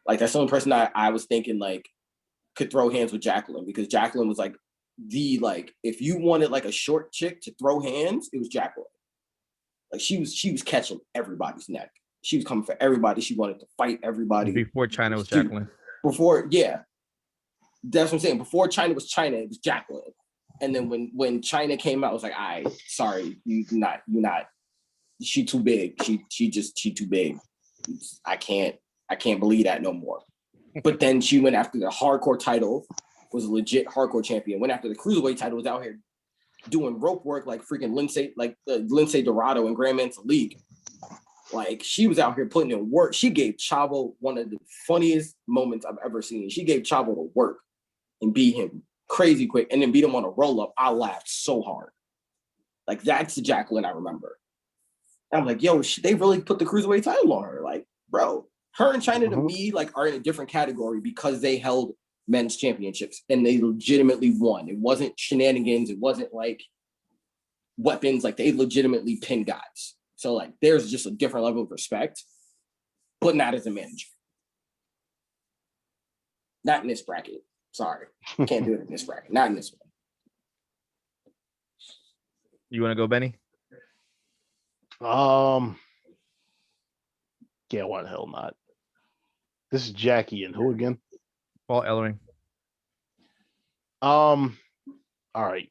Like that's the only person I was thinking like could throw hands with Jacqueline, because Jacqueline was like if you wanted like a short chick to throw hands, it was Jacqueline. Like she was catching everybody's neck. She was coming for everybody. She wanted to fight everybody. Before China was Jacqueline. Yeah. That's what I'm saying. Before China was China, it was Jacqueline. And then when China came out, I was like, sorry, you're not. She too big. She too big. I can't believe that no more. But then she went after the hardcore title, was a legit hardcore champion. Went after the cruiserweight title, was out here doing rope work like freaking Lindsay Dorado and Grand Men's League. Like she was out here putting in work. She gave Chavo one of the funniest moments I've ever seen. She gave Chavo the work and beat him crazy quick, and then beat him on a roll up. I laughed so hard. Like that's the Jacqueline I remember. And I'm like, yo, they really put the cruiserweight title on her. Like, bro, her and China to me like are in a different category because they held men's championships and they legitimately won. It wasn't shenanigans. It wasn't like weapons. Like they legitimately pinned guys. So like there's just a different level of respect, but not as a manager. Not in this bracket. Sorry. Can't do it in this bracket. Not in this one. You want to go, Benny? Yeah, why the hell not? This is Jackie and who again? Paul Ellering. All right.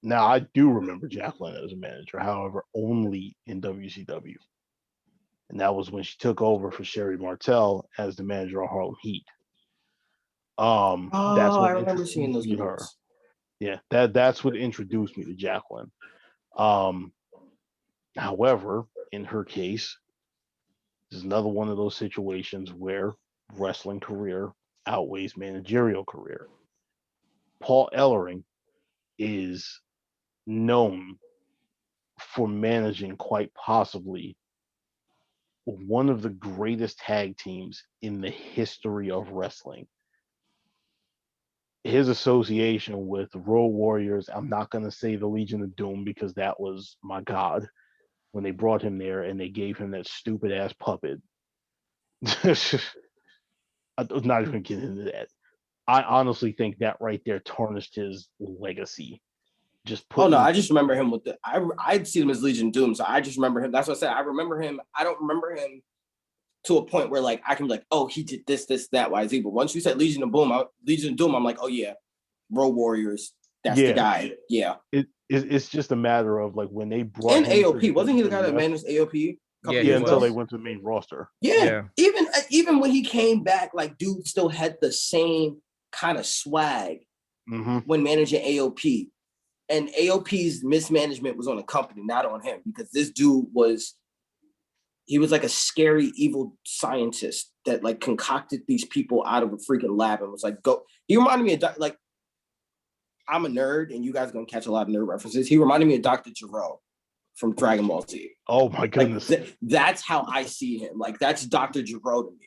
Now I do remember Jacqueline as a manager, however, only in WCW. And that was when she took over for Sherry Martel as the manager of Harlem Heat. That's what I remember seeing those videos. Yeah, that's what introduced me to Jacqueline. However, in her case, this is another one of those situations where wrestling career outweighs managerial career. Paul Ellering is known for managing quite possibly one of the greatest tag teams in the history of wrestling. His association with Road Warriors, I'm not going to say the Legion of Doom because that was, my God, when they brought him there and they gave him that stupid ass puppet. I'm not even getting into that. I honestly think that right there tarnished his legacy. I just remember him with I'd seen him as Legion of Doom, so I just remember him. That's what I said. I remember him. I don't remember him to a point where like I can be like, oh, he did this, that, Y, Z. But once you said Legion of Doom, I'm like, oh yeah, Road Warriors. That's the guy. Yeah. It's just a matter of like when they brought And him AOP. Wasn't he the guy that managed AOP? Yeah, until they went to the main roster. Yeah. Even when he came back, like dude still had the same kind of swag when managing AOP. And AOP's mismanagement was on the company, not on him, because this dude was like a scary, evil scientist that like concocted these people out of a freaking lab and was like, go. He reminded me of like, I'm a nerd and you guys are going to catch a lot of nerd references. He reminded me of Dr. Gero from Dragon Ball Z. Oh my goodness. Like, that's how I see him. Like that's Dr. Gero to me.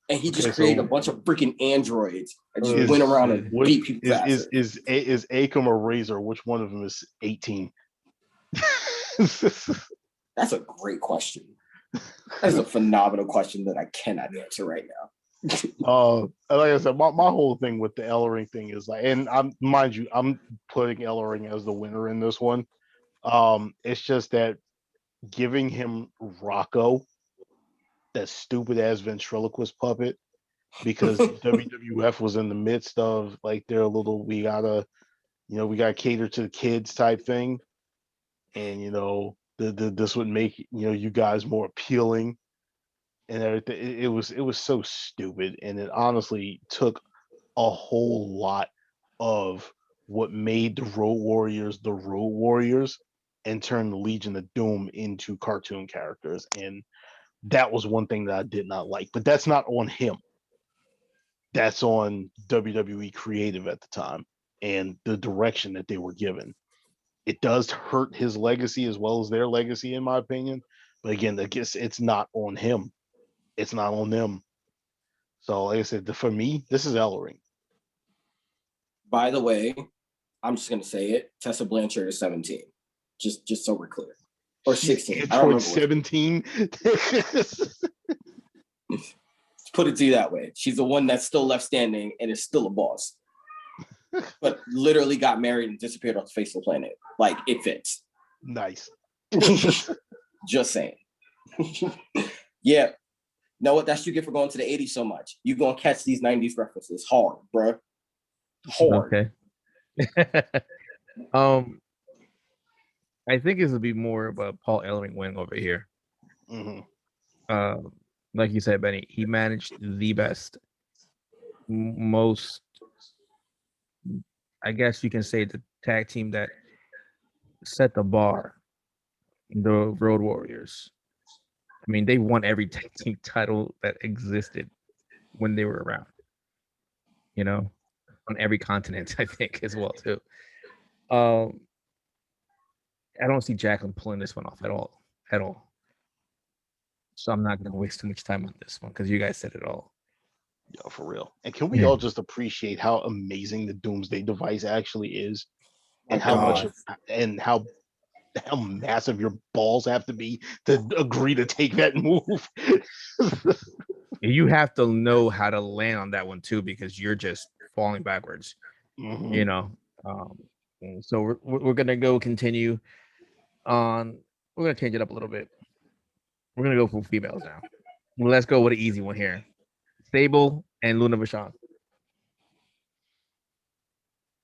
And he just created a bunch of freaking androids and just went around and beat people. Is Akam or Razor? Which one of them is 18? That's a great question. That's a phenomenal question that I cannot answer right now. Like I said, my whole thing with the Ellering thing is like, and mind you, I'm putting Ellering as the winner in this one. It's just that giving him Rocco, that stupid ass ventriloquist puppet, because WWF was in the midst of like their little we gotta cater to the kids type thing, and this would make you guys more appealing and everything. It was so stupid, and it honestly took a whole lot of what made the Road Warriors and turned the Legion of Doom into cartoon characters. And that was one thing that I did not like, but that's not on him. That's on WWE Creative at the time and the direction that they were given. It does hurt his legacy as well as their legacy, in my opinion. But again, I guess it's not on him. It's not on them. So, like I said, for me, this is Ellering. By the way, I'm just gonna say it. Tessa Blanchard is 17. Just so we're clear. Or 16. I don't remember. 17. Put it to you that way. She's the one that's still left standing and is still a boss. But literally got married and disappeared off the face of the planet. Like, it fits. Nice. Just saying. Yeah. Know what? That's you get for going to the 80s so much. You're going to catch these 90s references hard, bro. Hard. Okay. I think this would be more of a Paul Ellering win over here. Like you said, Benny, he managed the best, most, I guess you can say, the tag team that set the bar, the Road Warriors. I mean, they won every tag team title that existed when they were around, on every continent, I think, as well, too. I don't see Jacqueline pulling this one off at all. So I'm not going to waste too much time on this one because you guys said it all. Yo, for real. And can we all just appreciate how amazing the Doomsday device actually is, and how much and how massive your balls have to be to agree to take that move? You have to know how to land on that one too, because you're just falling backwards. So we're gonna go continue on. We're gonna change it up a little bit. We're gonna go for females now. Let's go with an easy one here. Sable and Luna Vachon.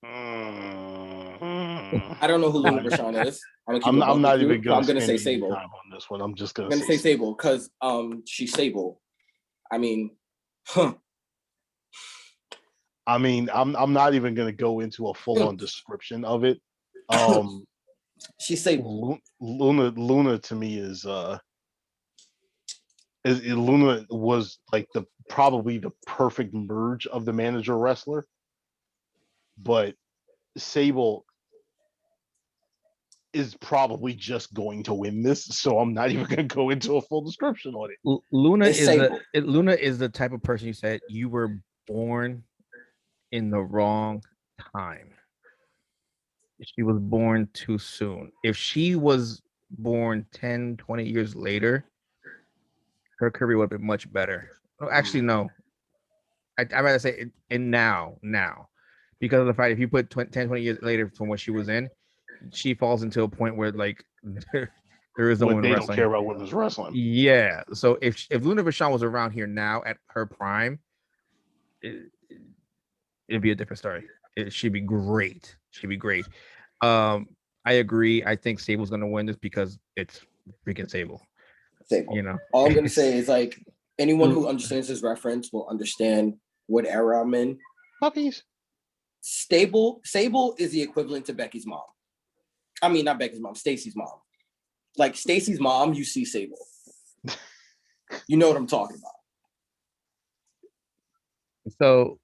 I don't know who Luna Vachon is. I'm not even gonna. I'm gonna say Sable on this one. I'm just gonna say Sable because she's Sable. I mean, I'm not even gonna go into a full-on description of it. She's Sable. Luna to me is Luna was like probably the perfect merge of the manager wrestler, but Sable is probably just going to win this, so I'm not even going to go into a full description on it. Luna is the type of person you said you were born in the wrong time. She was born too soon. If she was born 10, 20 years later, her career would have been much better. Oh, actually, no. I'd rather say now, because of the fact if you put 10, 20 years later from what she was in, she falls into a point where like there is no women they wrestling. Don't care about women's wrestling. Yeah. So if Luna Vachon was around here now at her prime, it'd be a different story. It should be great. Should be great. I agree. I think Sable's gonna win this because it's freaking Sable. Sable. You know, All I'm gonna say is like anyone who understands this reference will understand what era I'm in. Puppies. Sable is the equivalent to Becky's mom. I mean, not Becky's mom, Stacy's mom. Like Stacy's mom, you see Sable. You know what I'm talking about. So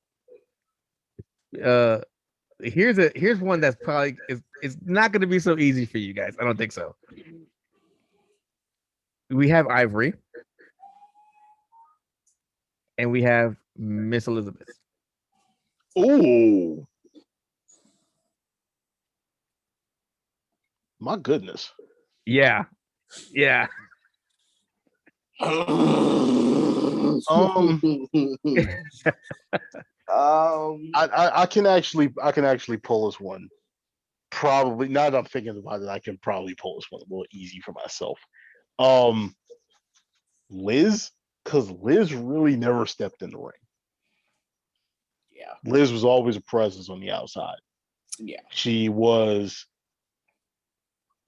here's one that's probably is not going to be so easy for you guys. I don't think so. We have Ivory and we have Miss Elizabeth. Ooh. My goodness. Yeah. Yeah. I can actually pull this one. Probably now that I'm thinking about it, I can probably pull this one a little easy for myself. Liz, because Liz really never stepped in the ring. Yeah. Liz was always a presence on the outside. Yeah. She was.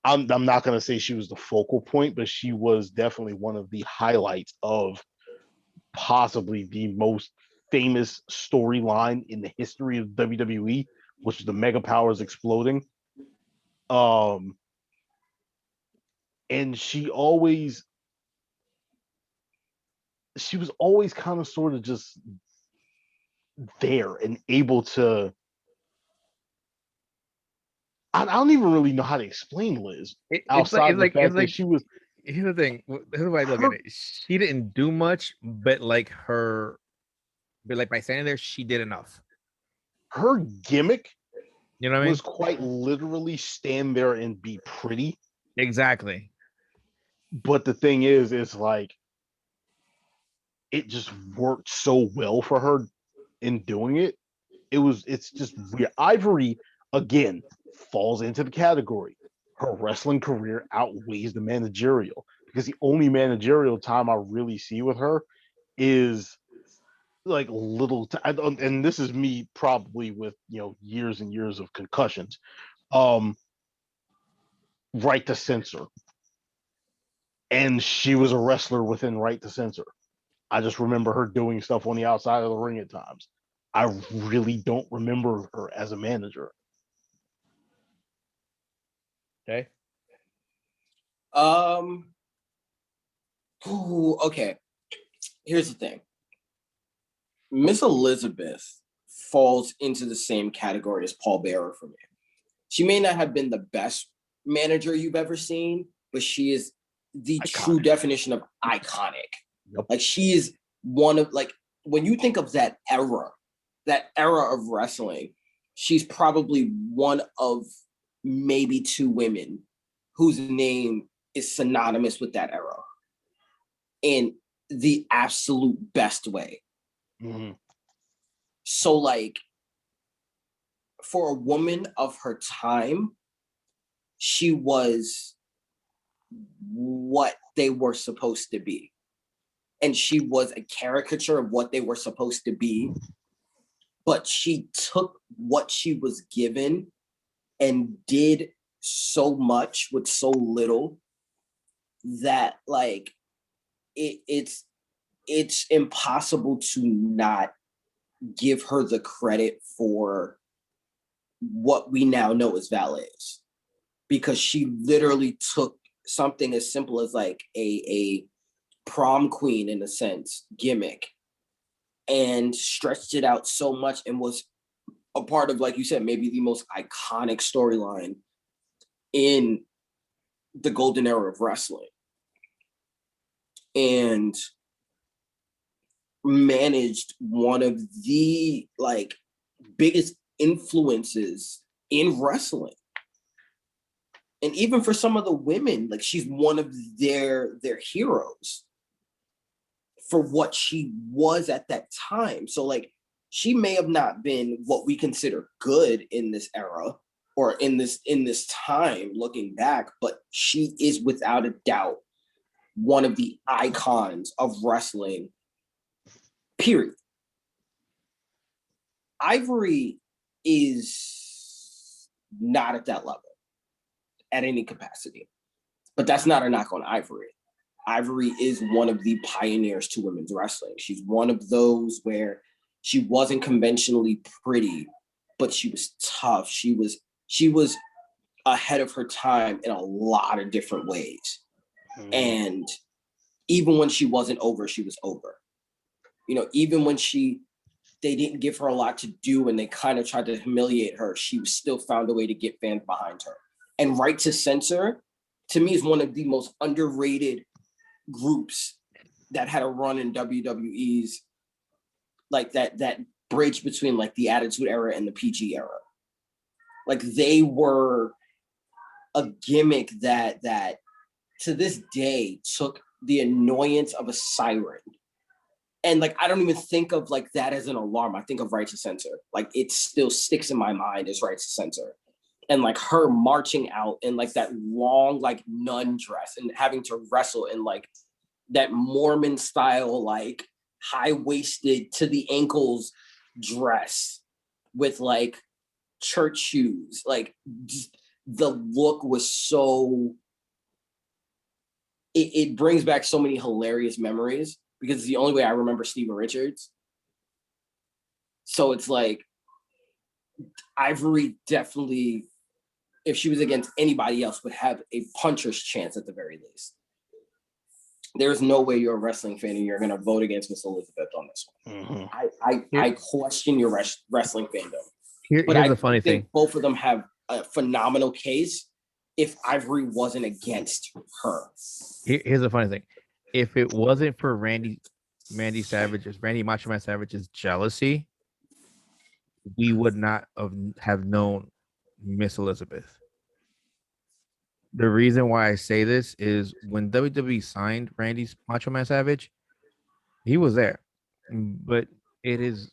I'm not gonna say she was the focal point, but she was definitely one of the highlights of possibly the most famous storyline in the history of WWE, which is the Mega Powers exploding. And she was always kind of sort of just there and able to. I don't even really know how to explain Liz outside of the fact that she was. Here's the thing. Here's the way I look at it. She didn't do much, but like by standing there, she did enough. Her gimmick, you know what I mean, was quite literally stand there and be pretty. Exactly. But the thing is like it just worked so well for her in doing it. It's just weird. Ivory again falls into the category. Her wrestling career outweighs the managerial, because the only managerial time I really see with her is like and this is me probably with years and years of concussions. Right to Censor, and she was a wrestler within Right to Censor. I just remember her doing stuff on the outside of the ring at times. I really don't remember her as a manager. Okay. Okay. Here's the thing. Miss Elizabeth falls into the same category as Paul Bearer for me. She may not have been the best manager you've ever seen, but she is the true definition of iconic. Yep. Like she is one of, like, when you think of that era of wrestling, she's probably one of maybe two women whose name is synonymous with that era in the absolute best way. Mm-hmm. So like for a woman of her time, she was what they were supposed to be. And she was a caricature of what they were supposed to be. But she took what she was given and did so much with so little that like it's impossible to not give her the credit for what we now know as Valets, because she literally took something as simple as like a prom queen, in a sense, gimmick, and stretched it out so much and was a part of, like you said, maybe the most iconic storyline in the golden era of wrestling, and managed one of the like biggest influences in wrestling. And even for some of the women, like she's one of their heroes for what she was at that time. So like she may have not been what we consider good in this era or in this time looking back, but she is without a doubt one of the icons of wrestling, period. Ivory is not at that level at any capacity. But that's not a knock on Ivory. Ivory is one of the pioneers to women's wrestling. She's one of those where she wasn't conventionally pretty, but she was tough. She was ahead of her time in a lot of different ways. And even when she wasn't over, she was over. You know, even when they didn't give her a lot to do and they kind of tried to humiliate her, she still found a way to get fans behind her. And Right to Censor, to me, is one of the most underrated groups that had a run in WWE's, like that bridge between like the Attitude Era and the PG era. Like they were a gimmick that to this day took the annoyance of a siren. And like, I don't even think of like that as an alarm. I think of Right to Censor. Like it still sticks in my mind as Right to Censor. And like her marching out in like that long, like nun dress and having to wrestle in like that Mormon style, like high-waisted to the ankles dress with like church shoes. Like the look was so, it brings back so many hilarious memories because it's the only way I remember Steven Richards. So it's like Ivory definitely, if she was against anybody else, would have a puncher's chance at the very least. There's no way you're a wrestling fan and you're going to vote against Miss Elizabeth on this one. I question your wrestling fandom. Here's the funny thing. Both of them have a phenomenal case if Ivory wasn't against her. Here's the funny thing. If it wasn't for Randy Macho Man Savage's jealousy, we would not have known Miss Elizabeth. The reason why I say this is when WWE signed Randy Macho Man Savage, he was there, but it has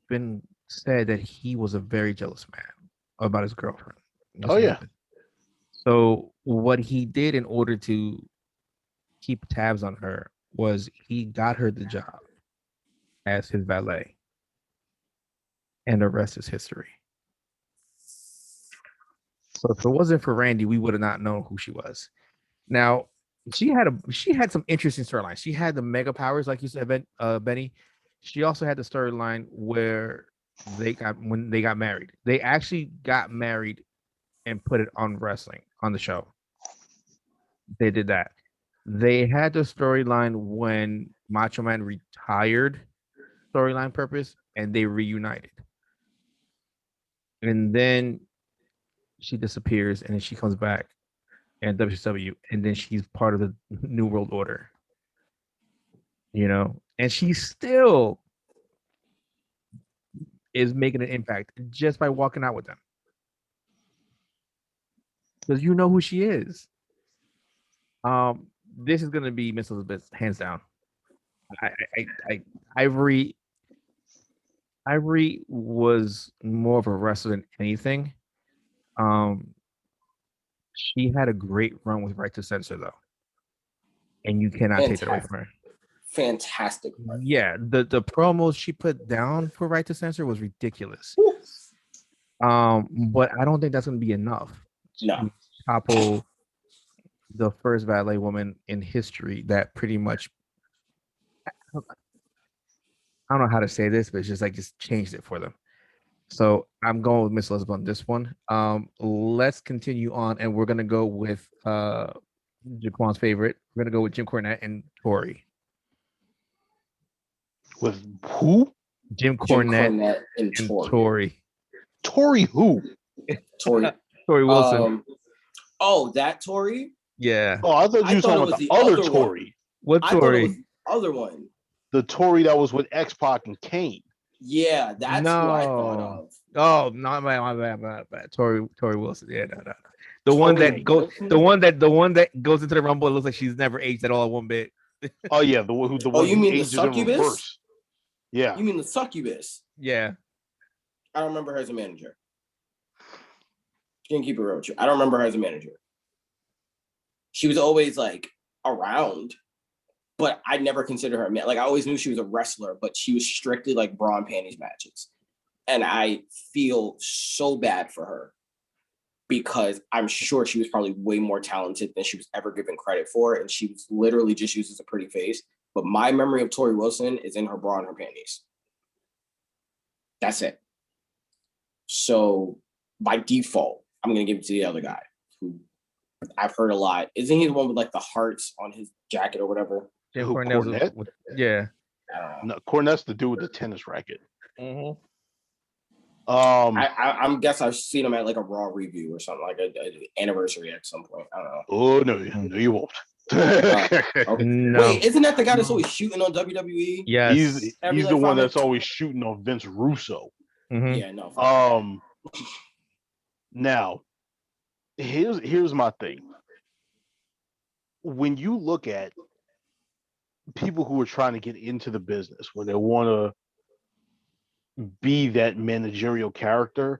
been said that he was a very jealous man about his girlfriend. Oh yeah. So what he did in order to keep tabs on her was he got her the job as his valet, and the rest is history. So if it wasn't for Randy, we would have not known who she was. Now, she had some interesting storylines. She had the mega powers, like you said, Benny. She also had the storyline where when they got married. They actually got married and put it on wrestling on the show. They did that. They had the storyline when Macho Man retired, storyline purpose, and they reunited. And then she disappears, and then she comes back in WCW, and then she's part of the New World Order. You know, and she still is making an impact just by walking out with them. Because you know who she is. This is gonna be Miss Elizabeth, hands down. Ivory was more of a wrestler than anything. She had a great run with Right to Censor though, and you cannot take that away from her. Fantastic. Yeah, the promos she put down for Right to Censor was ridiculous. But I don't think that's gonna be enough to topple the first valet woman in history that pretty much, I don't know how to say this, but it's just changed it for them. So I'm going with Miss Elizabeth on this one. Let's continue on, and we're gonna go with Jaquan's favorite. We're gonna go with Jim Cornette and Tori. With who? Jim Cornette and Tori. Tori who? Tori Wilson. That Tori? Yeah. Oh, I thought you were talking about the other Tori. What Tori? I thought it was the other one. The Tori that was with X-Pac and Kane. Yeah, that's who I thought of. Oh, not my bad. Tori Wilson. Yeah, no. The one that goes into the Rumble, it looks like she's never aged at all one bit. Oh yeah, the one you mean ages the succubus? in reverse. Yeah. You mean the succubus? Yeah. I don't remember her as a manager. Can't keep it real with you. I don't remember her as a manager. She was always like around, but I never considered her a man. Like I always knew she was a wrestler, but she was strictly like bra and panties matches. And I feel so bad for her because I'm sure she was probably way more talented than she was ever given credit for. And she was literally just used as a pretty face. But my memory of Tori Wilson is in her bra and her panties. That's it. So by default, I'm going to give it to the other guy who I've heard a lot. Isn't he the one with like the hearts on his jacket or whatever? Jim Who, Cornette? Cornett? Yeah. I don't know. No, Cornett's the dude with the tennis racket. Mm-hmm. I'm guess I've seen him at like a Raw review or something, like an anniversary at some point. I don't know. Oh no, you won't. Okay. No. Wait, isn't that the guy that's always shooting on WWE? Yes. He's Every, the like, one 5 that's minutes. always shooting on Vince Russo. Mhm. Yeah, no. Now, here's my thing. When you look at people who are trying to get into the business, where they want to be that managerial character,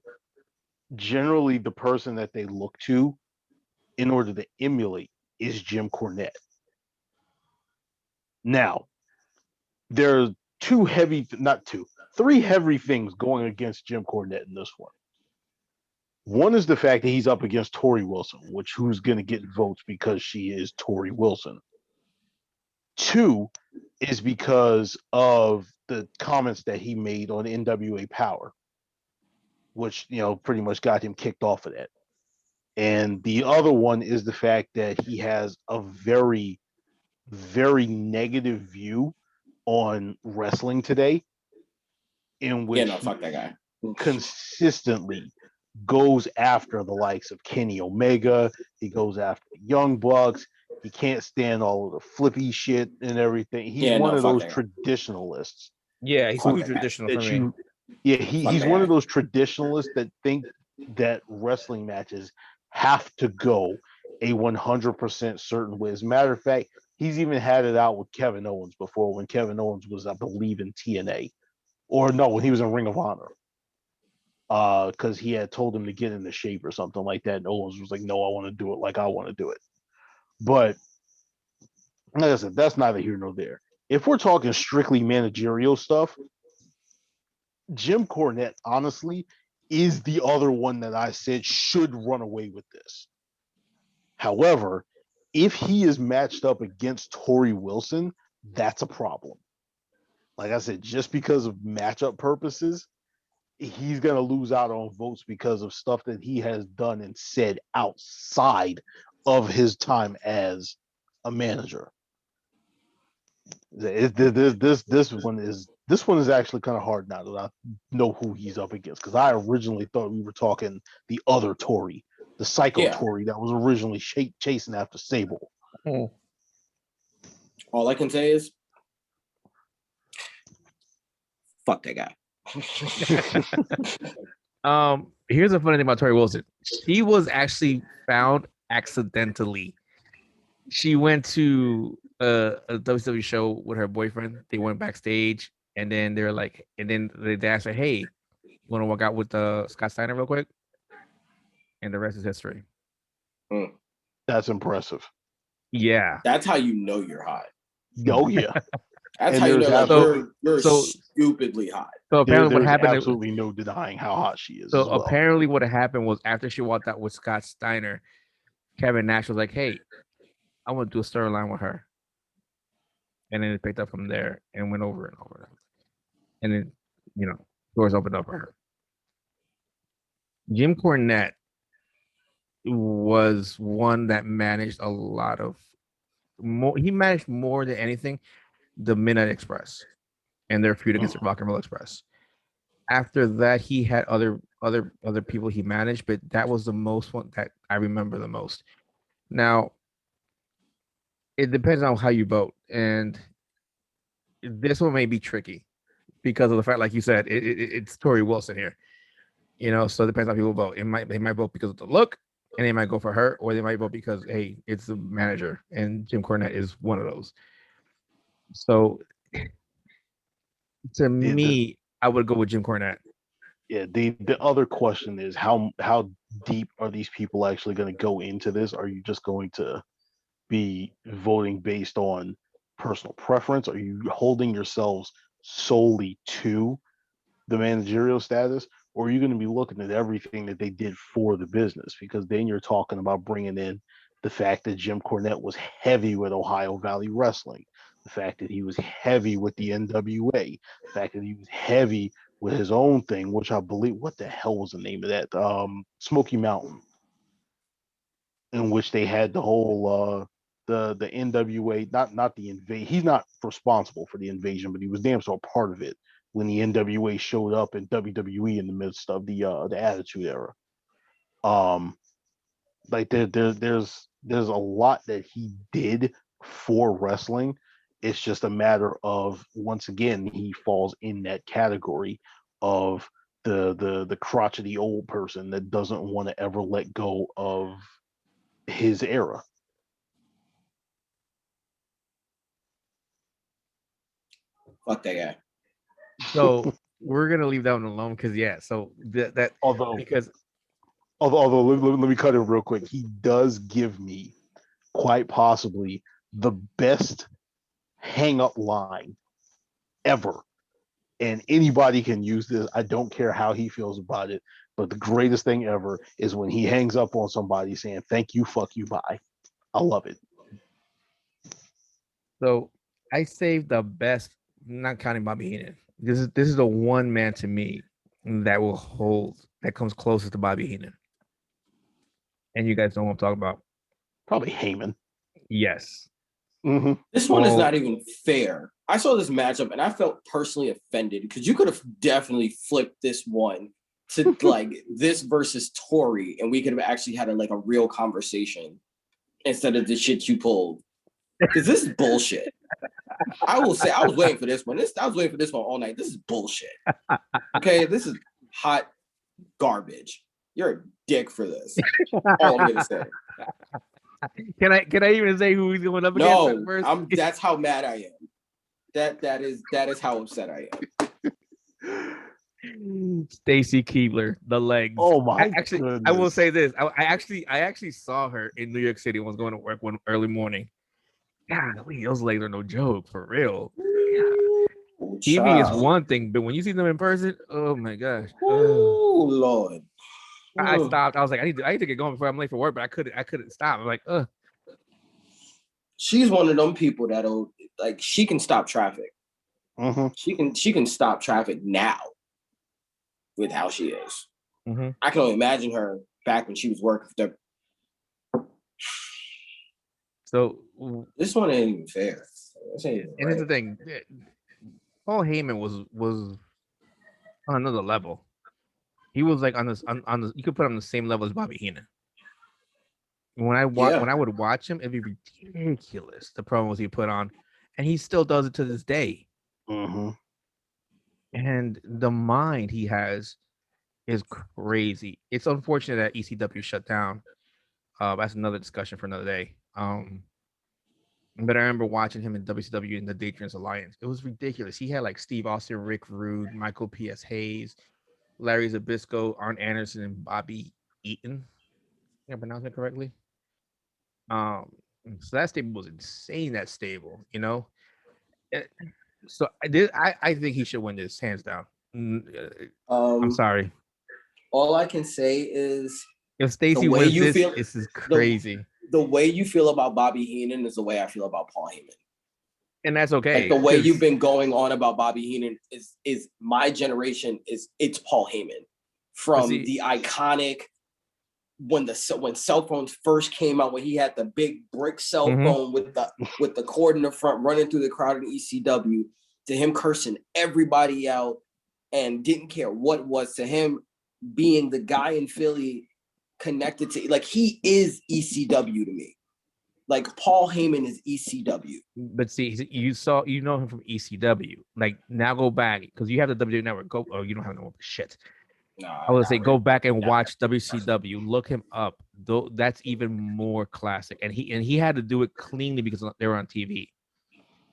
generally the person that they look to in order to emulate is Jim Cornette. Now, there's three heavy things going against Jim Cornette in this one. One is the fact that he's up against Tori Wilson, who's going to get votes because she is Tori Wilson. Two is because of the comments that he made on NWA Power, which, pretty much got him kicked off of that. And the other one is the fact that he has a very, very negative view on wrestling today, in which fuck that guy. consistently goes after the likes of Kenny Omega. He goes after the Young Bucks. He can't stand all of the flippy shit and everything. He's one of those traditionalists. Yeah, he's too traditional for me. He's one of those traditionalists that think that wrestling matches have to go a 100% certain way. As a matter of fact, he's even had it out with Kevin Owens before, when Kevin Owens was, I believe, in TNA. Or no, when he was in Ring of Honor. Because he had told him to get into shape or something like that. And Owens was like, no, I want to do it like I want to do it. But like I said, that's neither here nor there. If we're talking strictly managerial stuff, Jim Cornette, honestly, is the other one that I said should run away with this. However, if he is matched up against Tori Wilson, that's a problem. Like I said, just because of matchup purposes, he's going to lose out on votes because of stuff that he has done and said outside of his time as a manager. This one is actually kind of hard now that I know who he's up against, because I originally thought we were talking the other Tory, the psycho Tory that was originally chasing after Sable. All I can say is, fuck that guy. Here's a funny thing about Tori Wilson. She was actually found accidentally. She went to a WWE show with her boyfriend. They went backstage, and then they're like, and then they asked her, "Hey, you want to walk out with Scott Steiner real quick?" And the rest is history. That's impressive. Yeah, that's how you know you're hot. Oh yeah. That's how you know you're stupidly hot. So apparently, what happened? Absolutely no denying how hot she is. So apparently, what happened was, after she walked out with Scott Steiner, Kevin Nash was like, "Hey, I want to do a storyline with her," and then it picked up from there and went over and over, and then doors opened up for her. Jim Cornette was one that managed a lot of more. He managed more than anything the Midnight Express and their feud against the Rock and Roll Express. After that, he had other people he managed, but that was the most one that I remember the most. Now, it depends on how you vote, and this one may be tricky because of the fact, like you said, it's Tori Wilson here. So it depends on how people vote. They might vote because of the look, and they might go for her, or they might vote because, hey, it's the manager, and Jim Cornette is one of those. So, to me, I would go with Jim Cornette. Yeah, the other question is how deep are these people actually going to go into this? Are you just going to be voting based on personal preference? Are you holding yourselves solely to the managerial status, or are you going to be looking at everything that they did for the business? Because then you're talking about bringing in the fact that Jim Cornette was heavy with Ohio Valley Wrestling, the fact that he was heavy with the NWA, the fact that he was heavy with his own thing, which I believe, what the hell was the name of that? Smoky Mountain, in which they had the whole the NWA, not the invasion. He's not responsible for the invasion, but he was damn so a part of it when the NWA showed up in WWE in the midst of the Attitude Era. Like there's a lot that he did for wrestling. It's just a matter of, once again, he falls in that category of the crotchety old person that doesn't want to ever let go of his era. Fuck that guy. So we're gonna leave that one alone because So that although because let me cut it real quick. He does give me quite possibly the best hang up line ever. And anybody can use this. I don't care how he feels about it. But the greatest thing ever is when he hangs up on somebody saying, "Thank you, fuck you, bye." I love it. So I saved the best, not counting Bobby Heenan. This is the one man to me that will hold, that comes closest to Bobby Heenan. And you guys know what I'm talking about. Probably Heyman. Yes. Mm-hmm. This one is not even fair. I saw this matchup and I felt personally offended because you could have definitely flipped this one to like this versus Tori, and we could have actually had a real conversation instead of the shit you pulled. Because this is bullshit. I will say I was waiting for this one. I was waiting for this one all night. This is bullshit. Okay, this is hot garbage. You're a dick for this. All I'm gonna say. Can I even say who he's going up against? No, that's how mad I am. That is how upset I am. Stacy Keibler, the legs. Oh my! I will say this. I actually saw her in New York City. Was going to work one early morning. God, those legs are no joke, for real. TV is one thing, but when you see them in person, oh my gosh. Oh Lord. I stopped. I was like, I need to get going before I'm late for work, but I couldn't stop. I'm like, She's one of them people that'll she can stop traffic. Mm-hmm. She can stop traffic now with how she is. Mm-hmm. I can only imagine her back when she was working for them. So this one ain't even fair. And here's the thing: Paul Heyman was on another level. He was like on this. You could put him on the same level as Bobby Heenan. When I would watch him, it'd be ridiculous the promos he put on, and he still does it to this day. Mm-hmm. And the mind he has is crazy. It's unfortunate that ECW shut down. That's another discussion for another day. But I remember watching him in WCW in the Dangerous Alliance. It was ridiculous. He had like Steve Austin, Rick Rude, Michael P.S. Hayes, Larry Zbyszko, Arn Anderson, and Bobby Eaton. Did I pronounce it correctly? So that stable was insane. That stable, So I think he should win this hands down. I'm sorry. All I can say is if Stacy wins this is crazy. The way you feel about Bobby Heenan is the way I feel about Paul Heyman. And that's okay. The way you've been going on about Bobby Heenan is my generation it's Paul Heyman. From the iconic when cell phones first came out, when he had the big brick cell phone with the cord in the front running through the crowd in ECW, to him cursing everybody out and didn't care what it was, to him being the guy in Philly connected to he is ECW to me. Paul Heyman is ECW. But see, you know him from ECW. Now go back because you have the WWE Network. You don't have no shit. I would say go back and watch WCW. Look him up. Though that's even more classic. And he had to do it cleanly because they were on TV.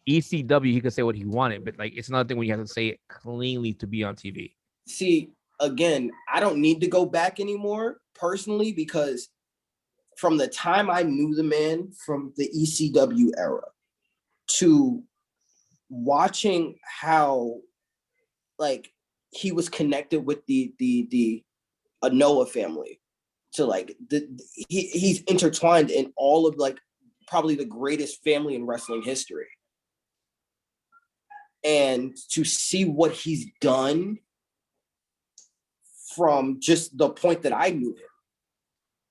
ECW, he could say what he wanted, but it's another thing when you have to say it cleanly to be on TV. See, again, I don't need to go back anymore personally, because from the time I knew the man from the ECW era to watching how he was connected with the Noah family. So like he's intertwined in all of like probably the greatest family in wrestling history. And to see what he's done from just the point that I knew him.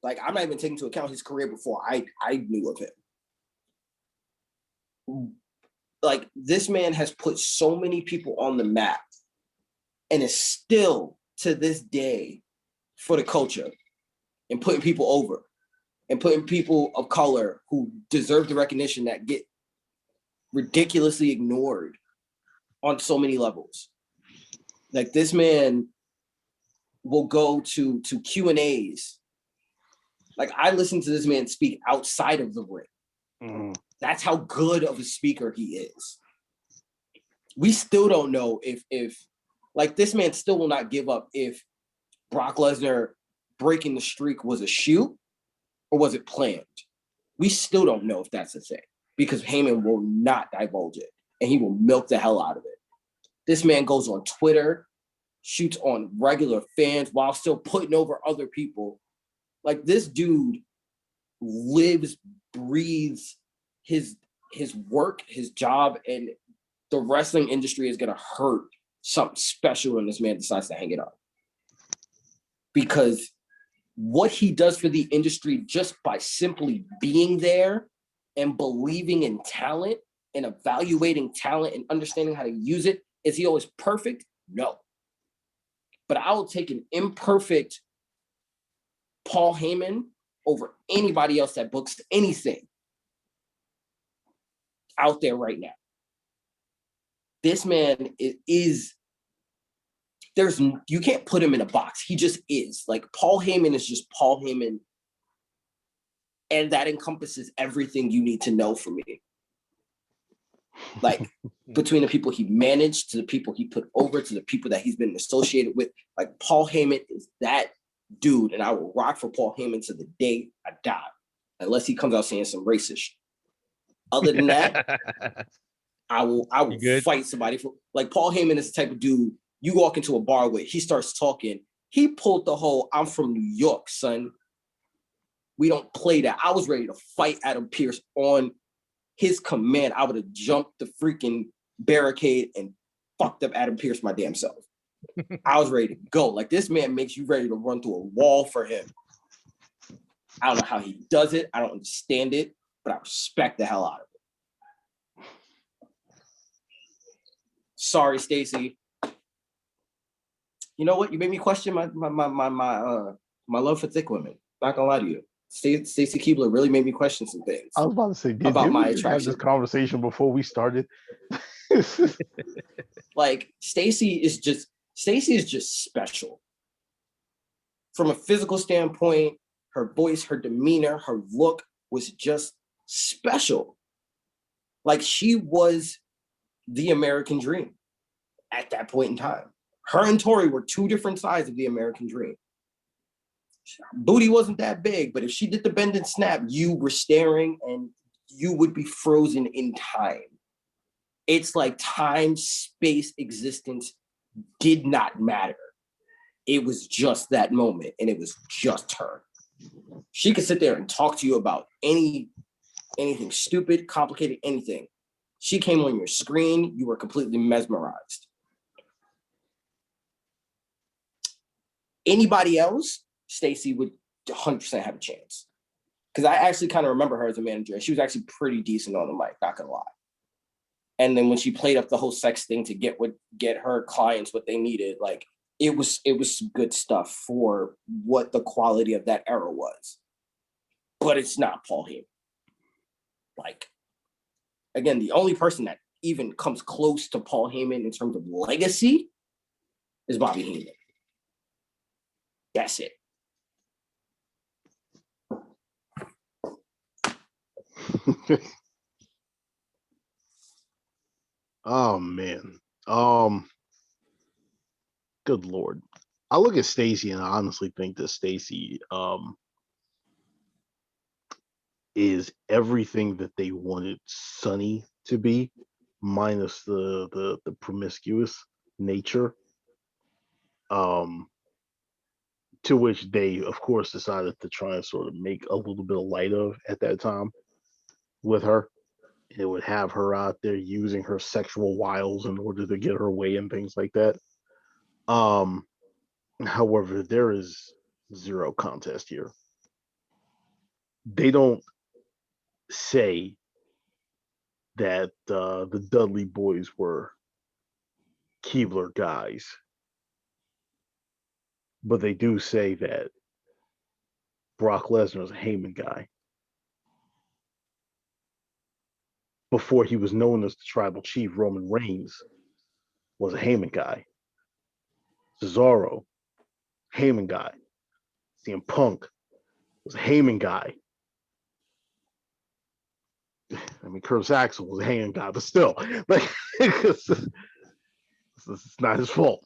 Like, I'm not even taking into account his career before I knew of him. Like, this man has put so many people on the map and is still, to this day, for the culture and putting people over and putting people of color who deserve the recognition that get ridiculously ignored on so many levels. Like, this man will go to Q&As. Like, I listen to this man speak outside of the ring. Mm-hmm. That's how good of a speaker he is. We still don't know if like, this man still will not give up if Brock Lesnar breaking the streak was a shoot or was it planned. We still don't know if that's the thing because Heyman will not divulge it and he will milk the hell out of it. This man goes on Twitter, shoots on regular fans while still putting over other people. Like, this dude lives, breathes his work, his job, and the wrestling industry is going to hurt something special when this man decides to hang it up. Because what he does for the industry just by simply being there and believing in talent and evaluating talent and understanding how to use it, is he always perfect? No. But I will take an imperfect Paul Heyman over anybody else that books anything out there right now. This man is you can't put him in a box. He just is. Like, Paul Heyman is just Paul Heyman. And that encompasses everything you need to know for me. Like, between the people he managed to the people he put over to the people that he's been associated with. Like, Paul Heyman is that dude, and I will rock for Paul Heyman to the day I die, unless he comes out saying some racist shit. Other than that, I will fight somebody for, like, Paul Heyman is the type of dude you walk into a bar with, he starts talking. He pulled the whole, I'm from New York, son. We don't play that. I was ready to fight Adam Pearce on his command. I would have jumped the freaking barricade and fucked up Adam Pearce my damn self. I was ready to go. Like, this man makes you ready to run through a wall for him. I don't know how he does it. I don't understand it, but I respect the hell out of it. Sorry, Stacy. You know what? You made me question my love for thick women. Not gonna lie to you. Stacy Keibler really made me question some things. I was about to say, did my attraction. Have this conversation before we started? Like, Stacy is just special. From a physical standpoint, her voice, her demeanor, her look was just special. Like, she was the American dream at that point in time. Her and Tori were two different sides of the American dream. Booty wasn't that big, but if she did the bend and snap, you were staring and you would be frozen in time. It's like time, space, existence did not matter. It was just that moment, and it was just her. She could sit there and talk to you about anything stupid, complicated, anything. She came on your screen, you were completely mesmerized. Anybody else, Stacy would 100% have a chance. Because I actually kind of remember her as a manager. She was actually pretty decent on the mic, not gonna lie. And then when she played up the whole sex thing to get her clients what they needed, like, it was some good stuff for what the quality of that era was. But it's not Paul Heyman. Like, again, the only person that even comes close to Paul Heyman in terms of legacy is Bobby Heenan. That's it. Oh man. Good Lord. I look at Stacy and I honestly think that Stacy is everything that they wanted Sunny to be, minus the promiscuous nature. To which they, of course, decided to try and sort of make a little bit of light of at that time with her. It would have her out there using her sexual wiles in order to get her way and things like that. Um, However, there is zero contest here. They don't say that the Dudley boys were Keebler guys, but they do say that Brock Lesnar is a Heyman guy. Before he was known as the tribal chief, Roman Reigns was a Heyman guy. Cesaro, Heyman guy. CM Punk was a Heyman guy. I mean, Curtis Axel was a Heyman guy, but still, like, it's not his fault.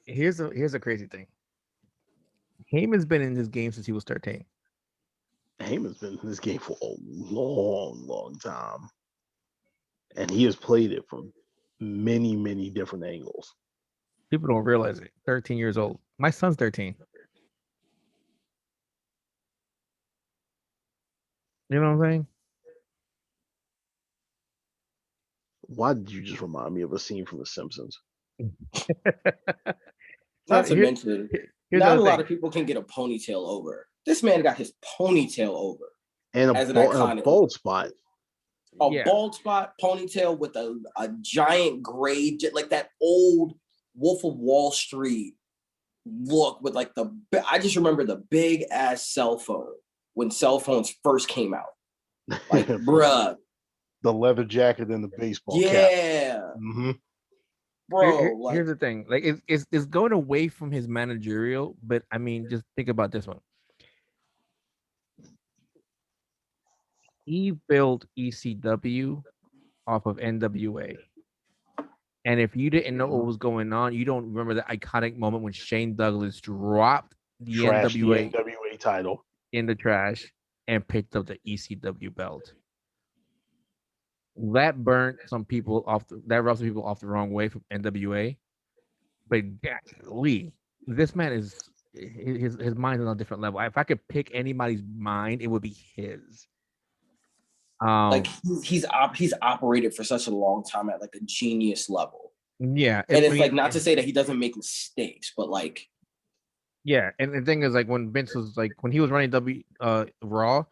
Here's a crazy thing. Heyman's been in this game since he was 13. Heyman's been in this game for a long, long time. And he has played it from many, many different angles. People don't realize it. 13 years old. My son's 13. You know what I'm saying? Why did you just remind me of a scene from The Simpsons? Not to mention, not a lot of people can get a ponytail over. This man got his ponytail over. And a bald spot. Bald spot, ponytail with a giant gray, like that old Wolf of Wall Street look with like I just remember the big ass cell phone when cell phones first came out. Like, bruh. The leather jacket and the baseball cap. Yeah. Mm-hmm. Bro, here's the thing. Like, it's going away from his managerial, but I mean, just think about this one. He built ECW off of NWA. And if you didn't know what was going on, you don't remember the iconic moment when Shane Douglas dropped the NWA title in the trash and picked up the ECW belt. That burnt some people off. That rubbed some people off the wrong way from NWA. But golly, this man is his mind is on a different level. If I could pick anybody's mind, it would be his. Like he's operated for such a long time at like a genius level. Yeah, and it's like not to say that he doesn't make mistakes, but like, yeah. And the thing is, like, when Vince was like when he was running Raw,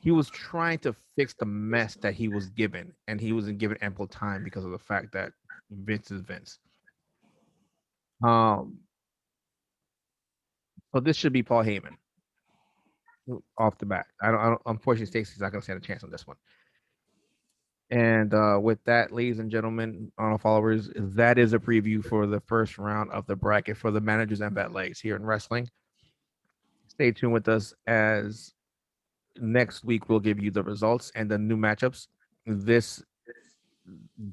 he was trying to fix the mess that he was given, and he wasn't given ample time because of the fact that Vince is Vince. So this should be Paul Heyman off the bat. I don't unfortunately, Stacey's not going to stand a chance on this one. And with that, ladies and gentlemen, on our followers, that is a preview for the first round of the bracket for the managers and valets here in wrestling. Stay tuned with us, as next week we'll give you the results and the new matchups. This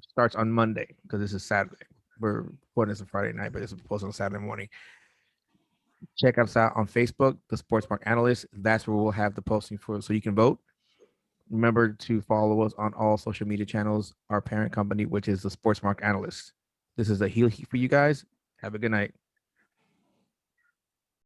starts on Monday because this is Saturday. We're recording this on Friday night, but this is posted on Saturday morning. Check us out on Facebook, the Sports Mark Analyst. That's where we'll have the posting for, so you can vote. Remember to follow us on all social media channels, our parent company, which is the Sports Mark Analyst. This is a heel heat for you guys. Have a good night.